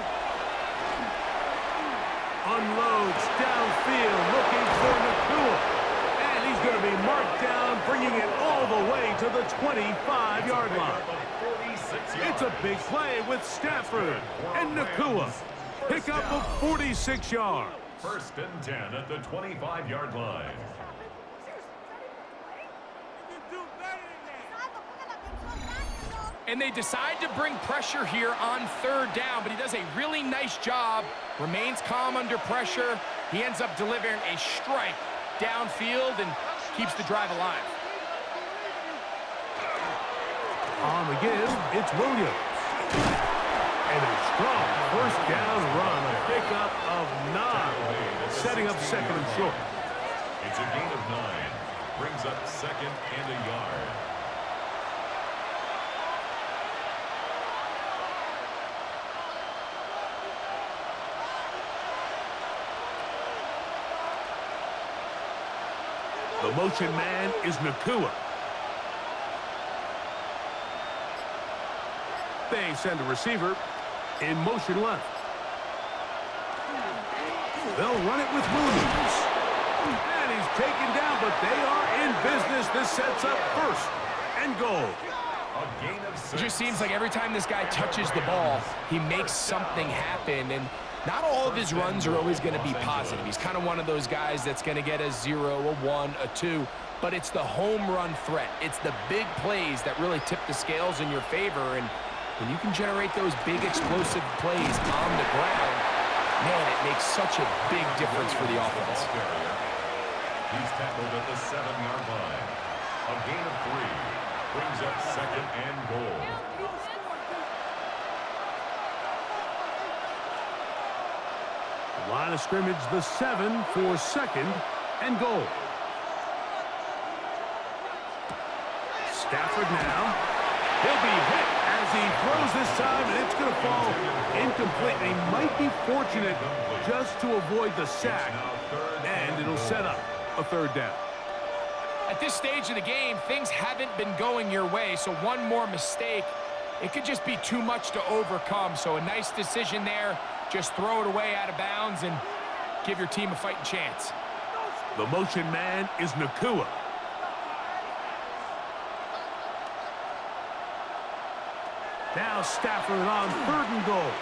Unloads downfield, looking for Nakua. And he's going to be marked down, bringing it all the way to the 25-yard line. It's a big play with Stafford and Nakua. Pick up of 46 yards. 1st and 10 at the 25-yard line. And they decide to bring pressure here on 3rd down, but he does a really nice job. Remains calm under pressure. He ends up delivering a strike downfield and keeps the drive alive. On the give, it's Williams. And a strong 1st down run, a pickup of 9, setting up 2nd and short. It's a gain of 9. Brings up 2nd and a yard. The motion man is Nakua. They send a receiver in motion left. They'll run it with Williams. And he's taken down, but they are in business. This sets up 1st and goal. A gain of 6. It just seems like every time this guy touches the ball, he makes something happen, and not all of his runs are always going to be positive. He's kind of one of those guys that's going to get a 0, a 1, a 2, but it's the home run threat. It's the big plays that really tip the scales in your favor, and when you can generate those big explosive plays on the ground, man, it makes such a big difference for the offense. He's tackled at the 7-yard line. A gain of 3 brings up second and goal. Line of scrimmage, the 7 for second and goal. Stafford now. He'll be hit as he throws this time, and it's going to fall incomplete. He might be fortunate just to avoid the sack, and it'll set up a third down. At this stage of the game, things haven't been going your way, so one more mistake, it could just be too much to overcome. So a nice decision there. Just throw it away out of bounds and give your team a fighting chance. The motion man is Nakua. Now Stafford on third and goal.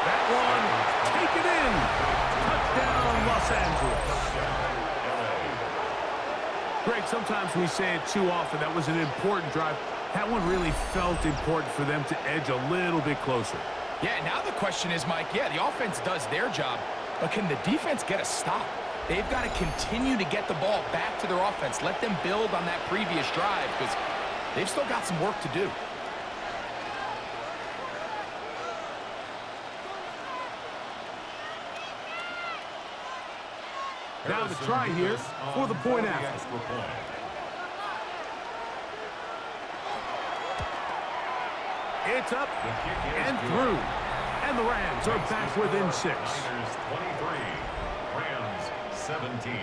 That one, take it in. Touchdown, Los Angeles. Greg, sometimes we say it too often. That was an important drive. That one really felt important for them to edge a little bit closer. Yeah, now the question is, Mike, yeah, the offense does their job, but can the defense get a stop? They've got to continue to get the ball back to their offense. Let them build on that previous drive because they've still got some work to do. Now the try here for the point after. It's up and through. And the Rams are back within 6. Niners 23, Rams 17.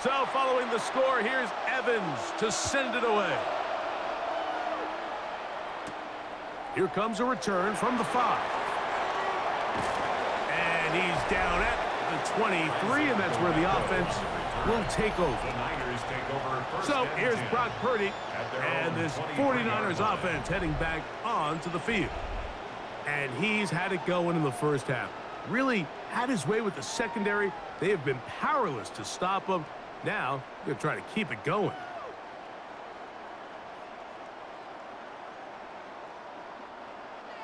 So following the score, here's Evans to send it away. Here comes a return from the 5. And he's down at the 23, and that's where the offense will take over. The Niners take over first. So and here's 10 Brock Purdy at and their this own 49ers 25-yard offense heading back onto the field. And he's had it going in the first half. Really had his way with the secondary. They have been powerless to stop him. Now, they're trying to keep it going.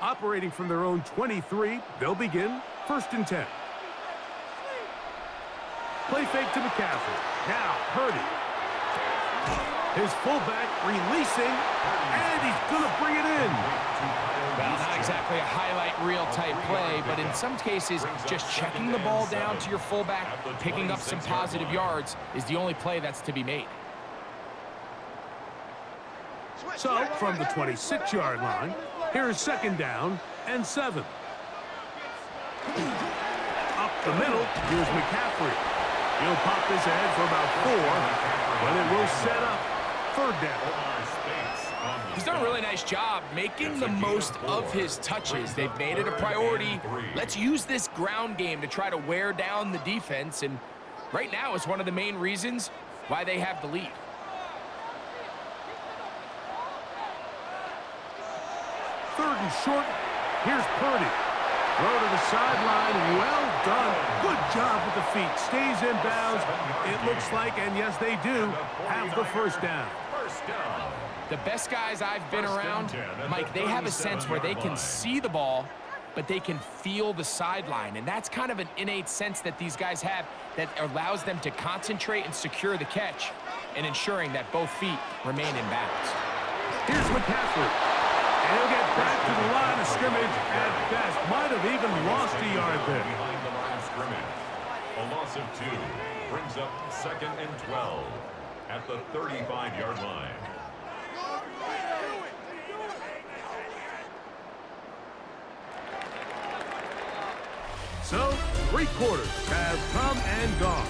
Operating from their own 23, they'll begin first and 10. Play fake to McCaffrey. Now, Purdy. His fullback releasing, and he's going to bring it in. Well, not exactly a highlight reel type play, but in some cases, just checking the ball down to your fullback, picking up some positive yards is the only play that's to be made. So, from the 26-yard line, here's second down and 7. Up the middle, here's McCaffrey. He'll pop this ahead for about 4, but it will set up third down. He's done a really nice job making the most of his touches. They've made it a priority. Let's use this ground game to try to wear down the defense, and right now is one of the main reasons why they have the lead. Third and short, here's Purdy. Throw to the sideline, well done. Good job with the feet. Stays in bounds, it looks like, and yes, they do have the first down. The best guys I've been around, Mike, they have a sense where they can see the ball, but they can feel the sideline. And that's kind of an innate sense that these guys have that allows them to concentrate and secure the catch and ensuring that both feet remain in bounds. Here's McCaffrey. And he'll get back to the line of scrimmage at best. Might have even lost a yard there. Behind the line of scrimmage. A loss of 2 brings up second and 12 at the 35-yard line. So, 3 quarters have come and gone.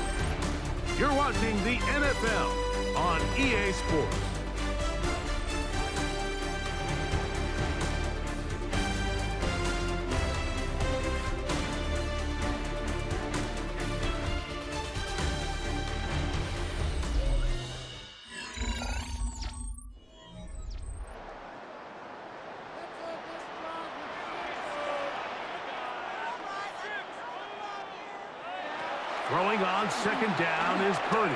You're watching the NFL on EA Sports. Throwing on second down is Purdy.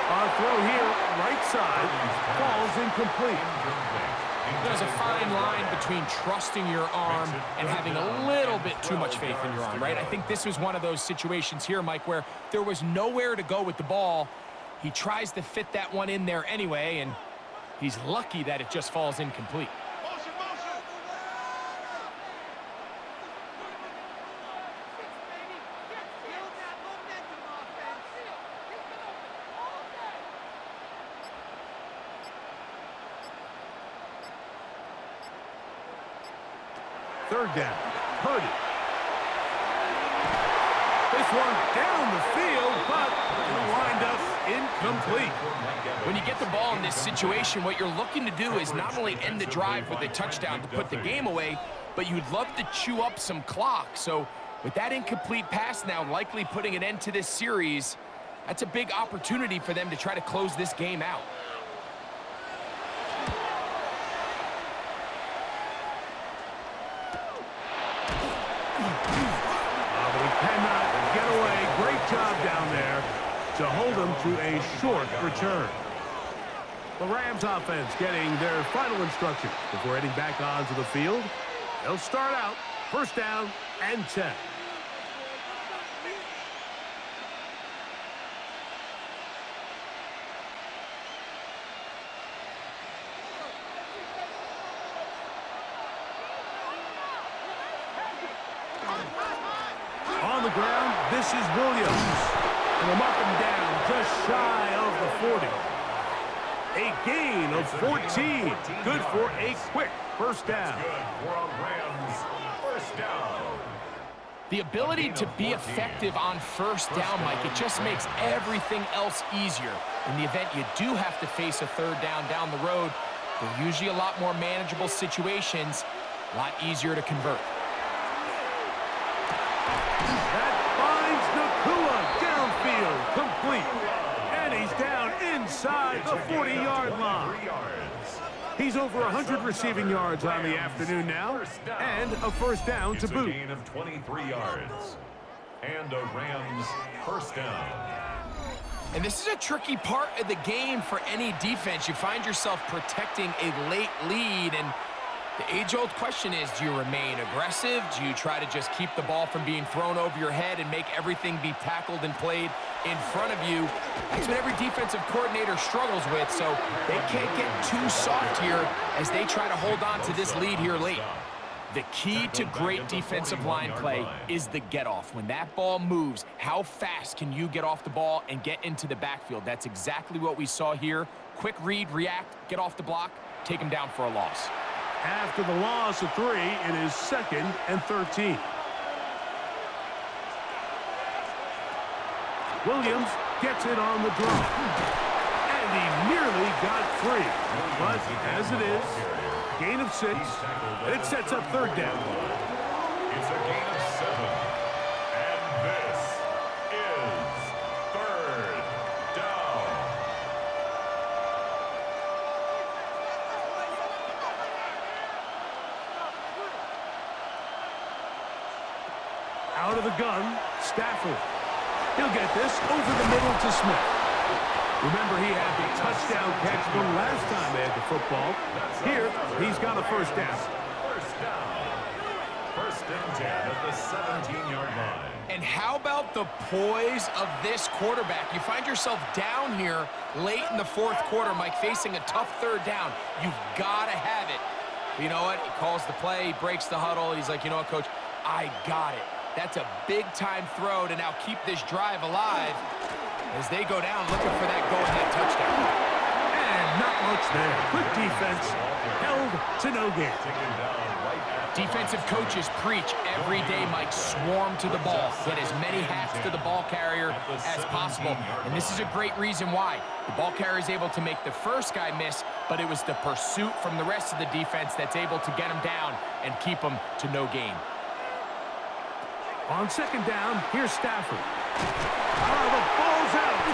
A throw here, right side, falls incomplete. There's a fine line between trusting your arm and having a little bit too much faith in your arm, right? I think this was one of those situations here, Mike, where there was nowhere to go with the ball. He tries to fit that one in there anyway, and he's lucky that it just falls incomplete. Third down, Purdy. This one down the field, but it'll wind up incomplete. When you get the ball in this situation, what you're looking to do is not only end the drive with a touchdown to put the game away, but you'd love to chew up some clock. So with that incomplete pass now likely putting an end to this series, that's a big opportunity for them to try to close this game out. Great job down there to hold them to a short return. The Rams offense getting their final instructions before heading back onto the field. They'll start out first down and 10. On the ground, this is Williams. And they'll mark him down just shy of the 40. A gain of 14. Good for a quick first down. Good for a Rams first down. The ability to be effective on first down, Mike, it just makes everything else easier. In the event you do have to face a third down the road, they're usually a lot more manageable situations, a lot easier to convert. Downfield, complete, and he's down inside the 40-yard line. He's over 100 receiving yards on the afternoon now, and a first down to boot. It's a gain of 23 yards, and a Rams first down. And this is a tricky part of the game for any defense. You find yourself protecting a late lead, and the age-old question is, do you remain aggressive? Do you try to just keep the ball from being thrown over your head and make everything be tackled and played in front of you? That's what every defensive coordinator struggles with, so they can't get too soft here as they try to hold on to this lead here late. The key to great defensive line play is the get-off. When that ball moves, how fast can you get off the ball and get into the backfield? That's exactly what we saw here. Quick read, react, get off the block, take him down for a loss. After the loss of 3, it is 2nd and 13. Williams gets it on the draw. And he nearly got 3. But as it is, gain of 6, and it sets up third down. It's a gain of 7. And this is third down. Out of the gun, Stafford. He'll get this over the middle to Smith. Remember, he had the touchdown catch the last time they had the football. Here, he's got a first down. First down. First and 10 at the 17-yard line. And how about the poise of this quarterback? You find yourself down here late in the fourth quarter, Mike, facing a tough third down. You've got to have it. You know what? He calls the play, he breaks the huddle. He's like, you know what, Coach? I got it. That's a big-time throw to now keep this drive alive as they go down looking for that go-ahead touchdown. And not much there. Quick defense, held to no gain. Defensive coaches preach every day, Mike, swarm to the ball. Get as many hats to the ball carrier as possible. And this is a great reason why. The ball carrier is able to make the first guy miss, but it was the pursuit from the rest of the defense that's able to get him down and keep him to no gain. On second down, here's Stafford. Oh, the ball's out.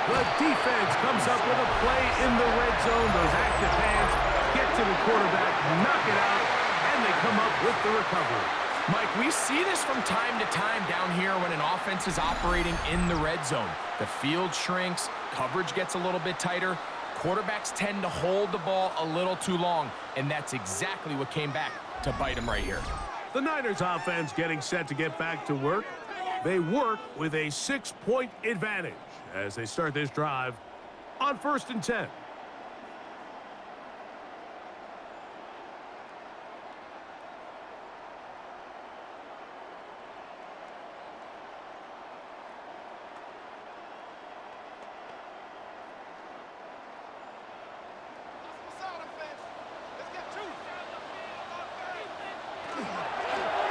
The defense comes up with a play in the red zone. Those active hands get to the quarterback, knock it out, and they come up with the recovery. Mike, we see this from time to time down here when an offense is operating in the red zone. The field shrinks, coverage gets a little bit tighter, quarterbacks tend to hold the ball a little too long, and that's exactly what came back to bite them right here. The Niners offense getting set to get back to work. They work with a 6-point advantage as they start this drive on 1st and 10.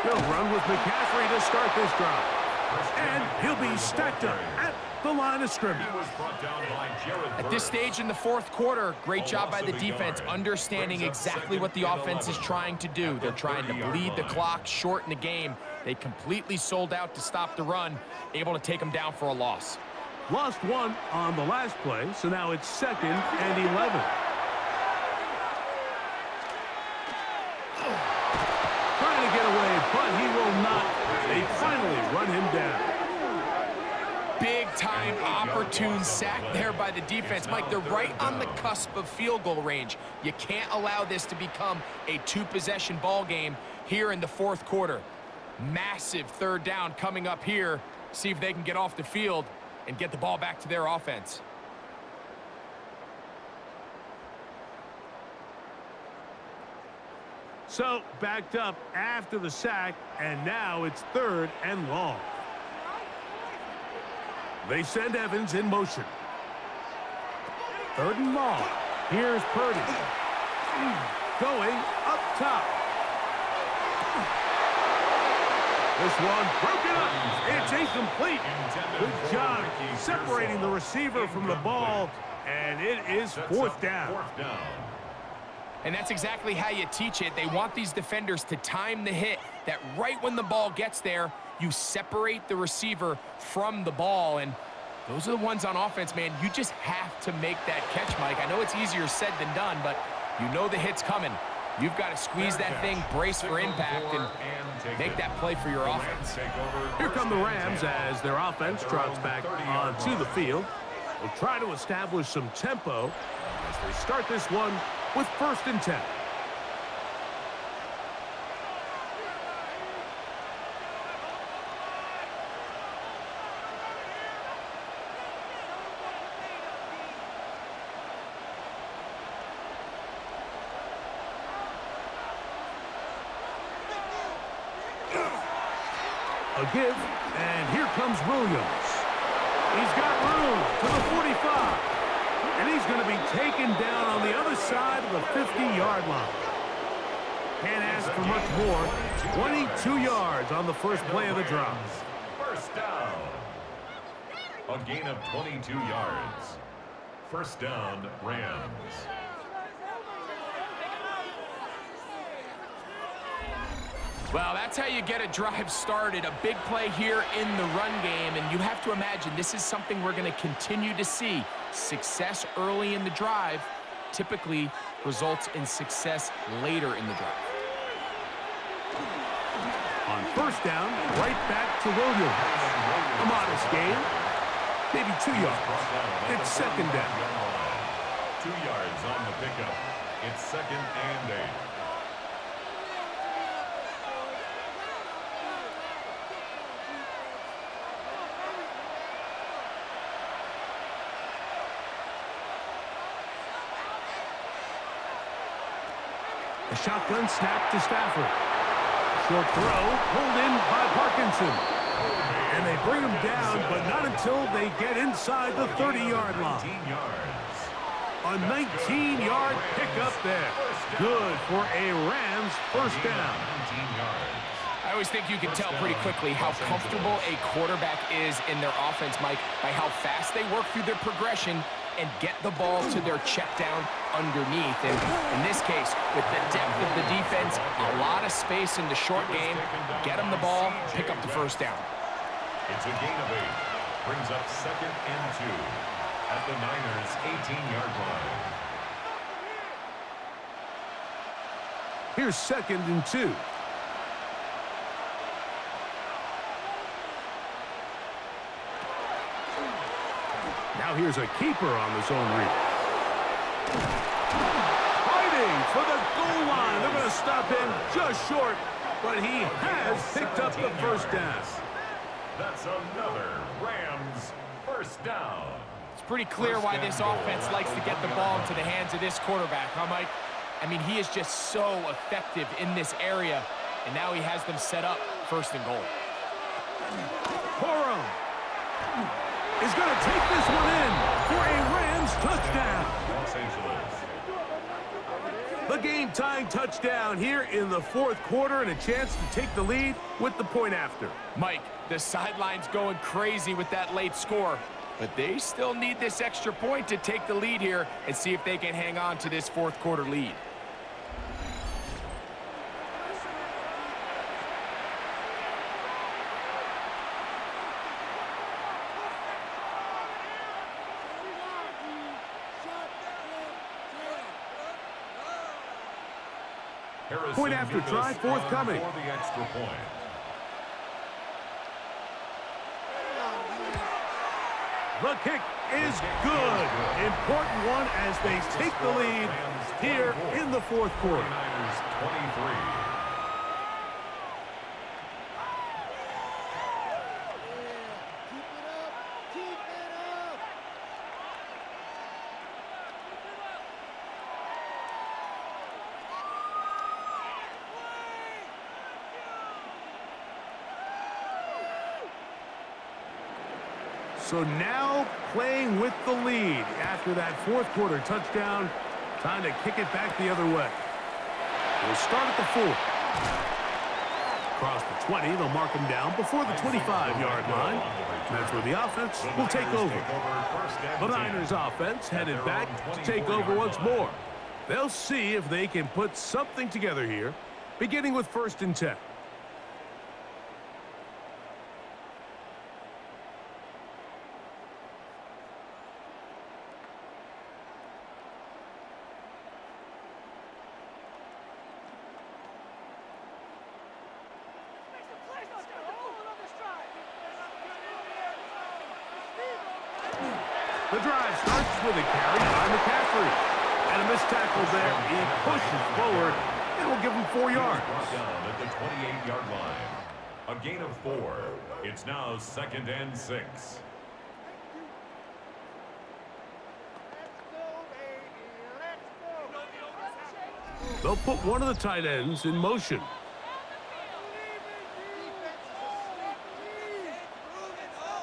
He'll run with McCaffrey to start this drive. And he'll be stacked up at the line of scrimmage. At this stage in the 4th quarter, great job by the defense understanding exactly what the offense is trying to do. They're trying to bleed the clock, shorten the game. They completely sold out to stop the run, able to take them down for a loss. Lost one on the last play, so now it's 2nd and 11. Trying to get away, but he will not. They finally run him down. Big-time opportune sack there by the defense. Mike, they're right on the cusp of field goal range. You can't allow this to become a 2-possession ball game here in the 4th quarter. Massive 3rd down coming up here. See if they can get off the field and get the ball back to their offense. So, backed up after the sack, and now it's 3rd and long. They send Evans in motion. 3rd and long. Here's Purdy. Going up top. This one broken up. It's incomplete. Good job separating the receiver from the ball, and it is 4th down. And that's exactly how you teach it. They want these defenders to time the hit, that right when the ball gets there, you separate the receiver from the ball. And those are the ones on offense, man. You just have to make that catch, Mike. I know it's easier said than done, but you know the hit's coming. You've got to squeeze that thing, brace for impact, and make that play for your offense. Here come the Rams as their offense trots back onto the field. They'll try to establish some tempo as they start this one with 1st and 10. A give, and here comes Williams. He's got room to the 45, and he's going to be taken down on the other side of the 50-yard line. Can't ask for much more. 22 yards on the first play of the drive. 1st down. A gain of 22 yards. 1st down, Rams. Well, that's how you get a drive started. A big play here in the run game, and you have to imagine this is something we're going to continue to see. Success early in the drive typically results in success later in the drive. On 1st down, right back to Williams. A modest gain, maybe 2 yards. It's 2nd down. 2 yards on the pickup. It's 2nd and 8. A shotgun snap to Stafford. Short throw pulled in by Parkinson. And they bring him down, but not until they get inside the 30-yard line. A 19-yard pickup there. Good for a Rams 1st down. I always think you can tell pretty quickly how comfortable a quarterback is in their offense, Mike, by how fast they work through their progression and get the ball to their check down underneath. And in this case, with the depth of the defense, a lot of space in the short game, get them the ball, pick up the 1st down. It's a gain of 8. Brings up 2nd and 2 at the Niners' 18-yard line. Here's 2nd and 2. Now here's a keeper on the zone read. Fighting for the goal line. They're going to stop him just short, but he has picked up the first down. That's another Rams first down. It's pretty clear why this offense likes to get the ball into the hands of this quarterback, huh, Mike? I mean, he is just so effective in this area, and now he has them set up first and goal. Corum is going to take this one in for a Rams touchdown. Los Angeles. The game-tying touchdown here in the fourth quarter and a chance to take the lead with the point after. Mike, the sideline's going crazy with that late score, but they still need this extra point to take the lead here and see if they can hang on to this fourth quarter lead. Point after try forthcoming. For the extra point. The kick is good. Important one as they take the lead here in the fourth quarter. 49ers 23. So now playing with the lead after that fourth quarter touchdown. Time to kick it back the other way. We'll start at the 4. Across the 20, they'll mark him down before the 25-yard line. That's where the offense will take over. The Niners offense headed back to take over once more. They'll see if they can put something together here, beginning with 1st and 10. The drive starts with a carry by McCaffrey. And a missed tackle there. He pushes forward and will give him 4 yards. Brought down at the 28-yard line. A gain of 4. It's now 2nd and 6. They'll put one of the tight ends in motion.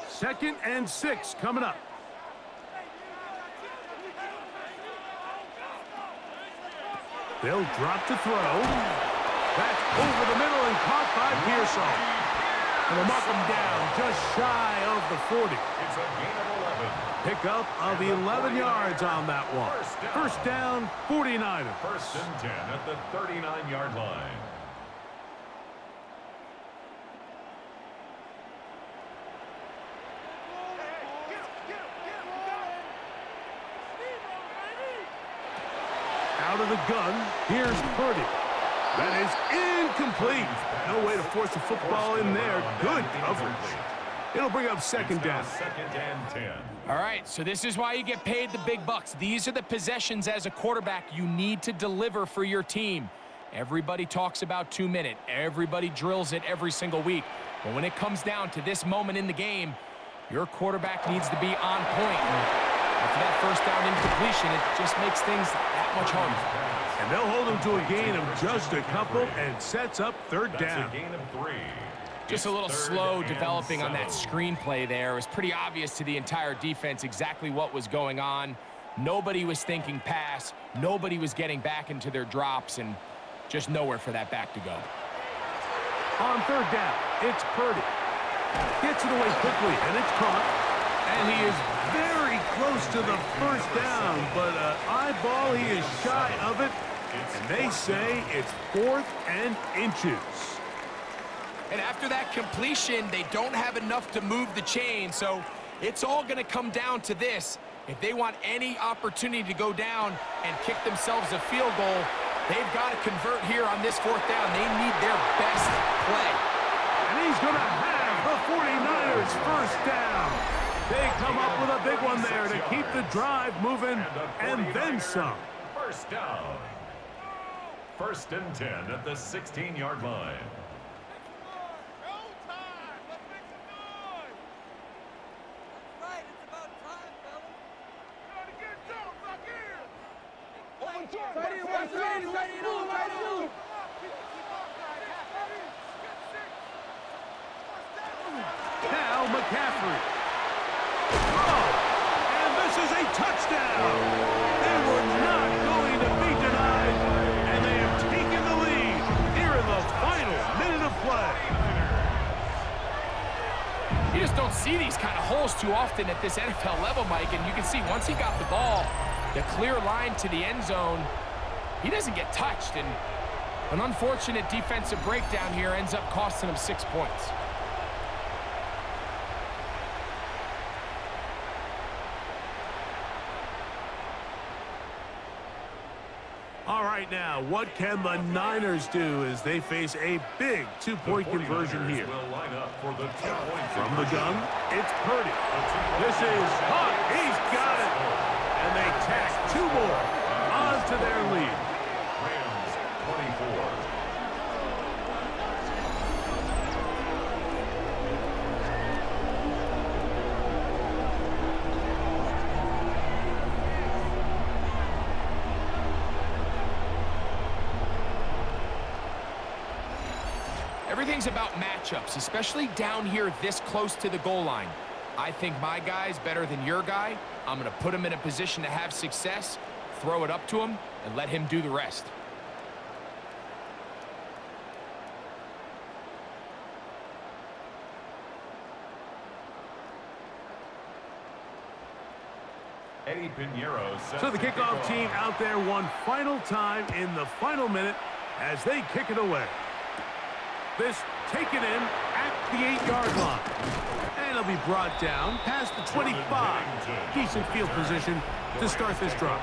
Second and 6 coming up. They'll drop to throw. That's over the middle and caught by Pearson. And they'll mark him down just shy of the 40. It's a gain of 11. Pickup of 11 yards on that one. First down, 49ers. 1st and 10 at the 39-yard line. Out of the gun, here's Purdy. That is incomplete. No way to force the football in there. Good coverage. It'll bring up 2nd down. 2nd and 10. All right, so this is why you get paid the big bucks. These are the possessions as a quarterback you need to deliver for your team. Everybody talks about 2-minute. Everybody drills it every single week. But when it comes down to this moment in the game, your quarterback needs to be on point. After that first down incompletion, it just makes things that much harder. And they'll hold him to a gain of just a couple and sets up 3rd down. That's a gain of 3. Just a little slow developing on that screenplay there. It was pretty obvious to the entire defense exactly what was going on. Nobody was thinking pass. Nobody was getting back into their drops, and just nowhere for that back to go. On 3rd down, it's Purdy. Gets it away quickly, and it's caught. And he is very close to the first down, but eyeball, he is shy of it. And they say it's 4th and inches. And after that completion, they don't have enough to move the chain, so it's all going to come down to this. If they want any opportunity to go down and kick themselves a field goal, they've got to convert here on this 4th down. They need their best play. And he's going to have the 49ers first down. They come up with a big one there to keep the drive moving and then some. First down. 1st and 10 at the 16-yard line. Now McCaffrey. Oh, and this is a touchdown. They were not going to be denied, and they have taken the lead here in the final minute of play. You just don't see these kind of holes too often at this NFL level, Mike, and you can see once he got the ball, the clear line to the end zone, he doesn't get touched, and an unfortunate defensive breakdown here ends up costing him 6 points. All right, now, what can the Niners do as they face a big two-point conversion here? From the gun, it's Purdy. This is hot. He's got it. And they tack 2 more onto their lead. Rams 24. Everything's about matchups, especially down here this close to the goal line. I think my guy's better than your guy. I'm going to put him in a position to have success, throw it up to him, and let him do the rest. Eddie Pinheiro. So the kickoff team out there one final time in the final minute as they kick it away. This taken in at the 8-yard line. And it'll be brought down past the 25. Decent field position to start this drive.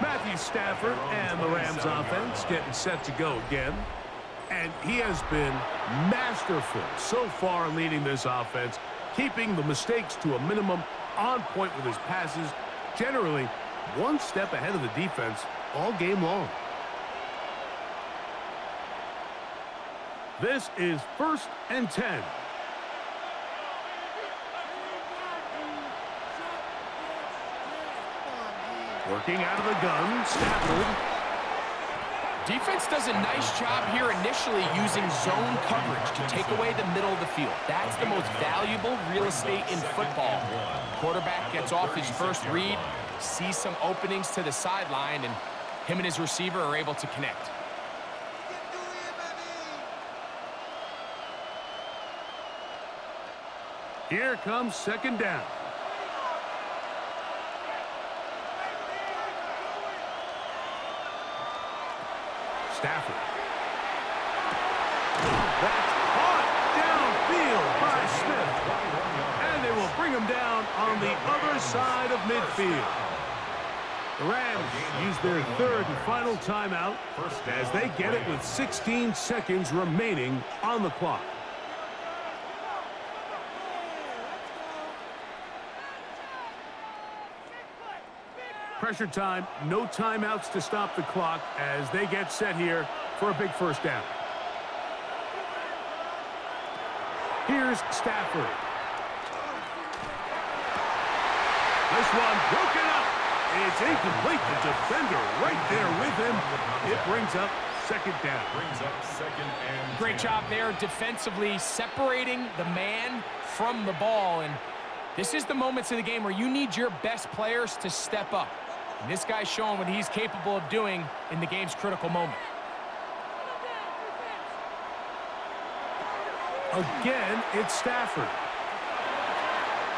Matthew Stafford and the Rams offense getting set to go again. And he has been masterful so far leading this offense, keeping the mistakes to a minimum, on point with his passes, generally one step ahead of the defense all game long. This is 1st and 10. Working out of the gun, Stafford. Defense does a nice job here initially using zone coverage to take away the middle of the field. That's the most valuable real estate in football. Quarterback gets off his first read, sees some openings to the sideline, and him and his receiver are able to connect. Here comes 2nd down. Stafford. That's caught downfield by Smith. And they will bring him down on the other side of midfield. The Rams use their 3rd and final timeout as they get it with 16 seconds remaining on the clock. Pressure time, no timeouts to stop the clock as they get set here for a big 1st down. Here's Stafford. This one broken up. It's incomplete. The defender right there with him. It brings up 2nd down. Great job there defensively, separating the man from the ball. And this is the moments of the game where you need your best players to step up. And this guy's showing what he's capable of doing in the game's critical moment. Again, it's Stafford.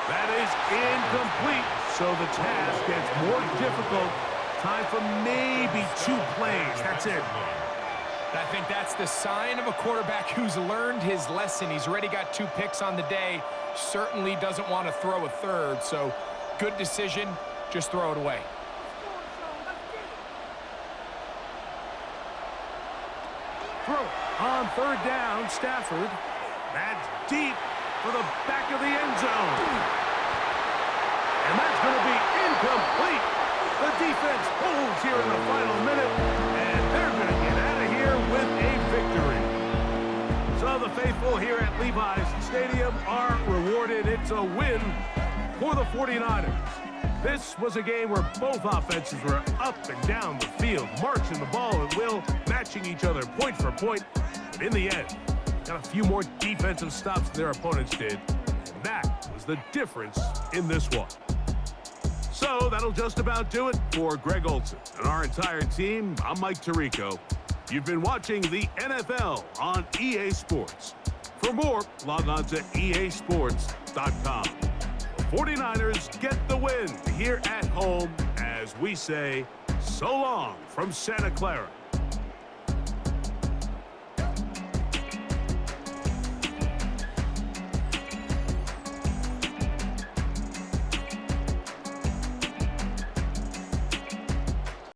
That is incomplete, so the task gets more difficult. Time for maybe 2 plays. That's it. I think that's the sign of a quarterback who's learned his lesson. He's already got 2 picks on the day. Certainly doesn't want to throw a 3rd, so good decision. Just throw it away. On 3rd down, Stafford. That's deep for the back of the end zone. And that's going to be incomplete. The defense holds here in the final minute, and they're going to get out of here with a victory. So the faithful here at Levi's Stadium are rewarded. It's a win for the 49ers. This was a game where both offenses were up and down the field, marching the ball at will, matching each other point for point. But in the end, got a few more defensive stops than their opponents did. And that was the difference in this one. So that'll just about do it for Greg Olsen and our entire team. I'm Mike Tirico. You've been watching the NFL on EA Sports. For more, log on to easports.com. The 49ers get the win here at home as we say so long from Santa Clara.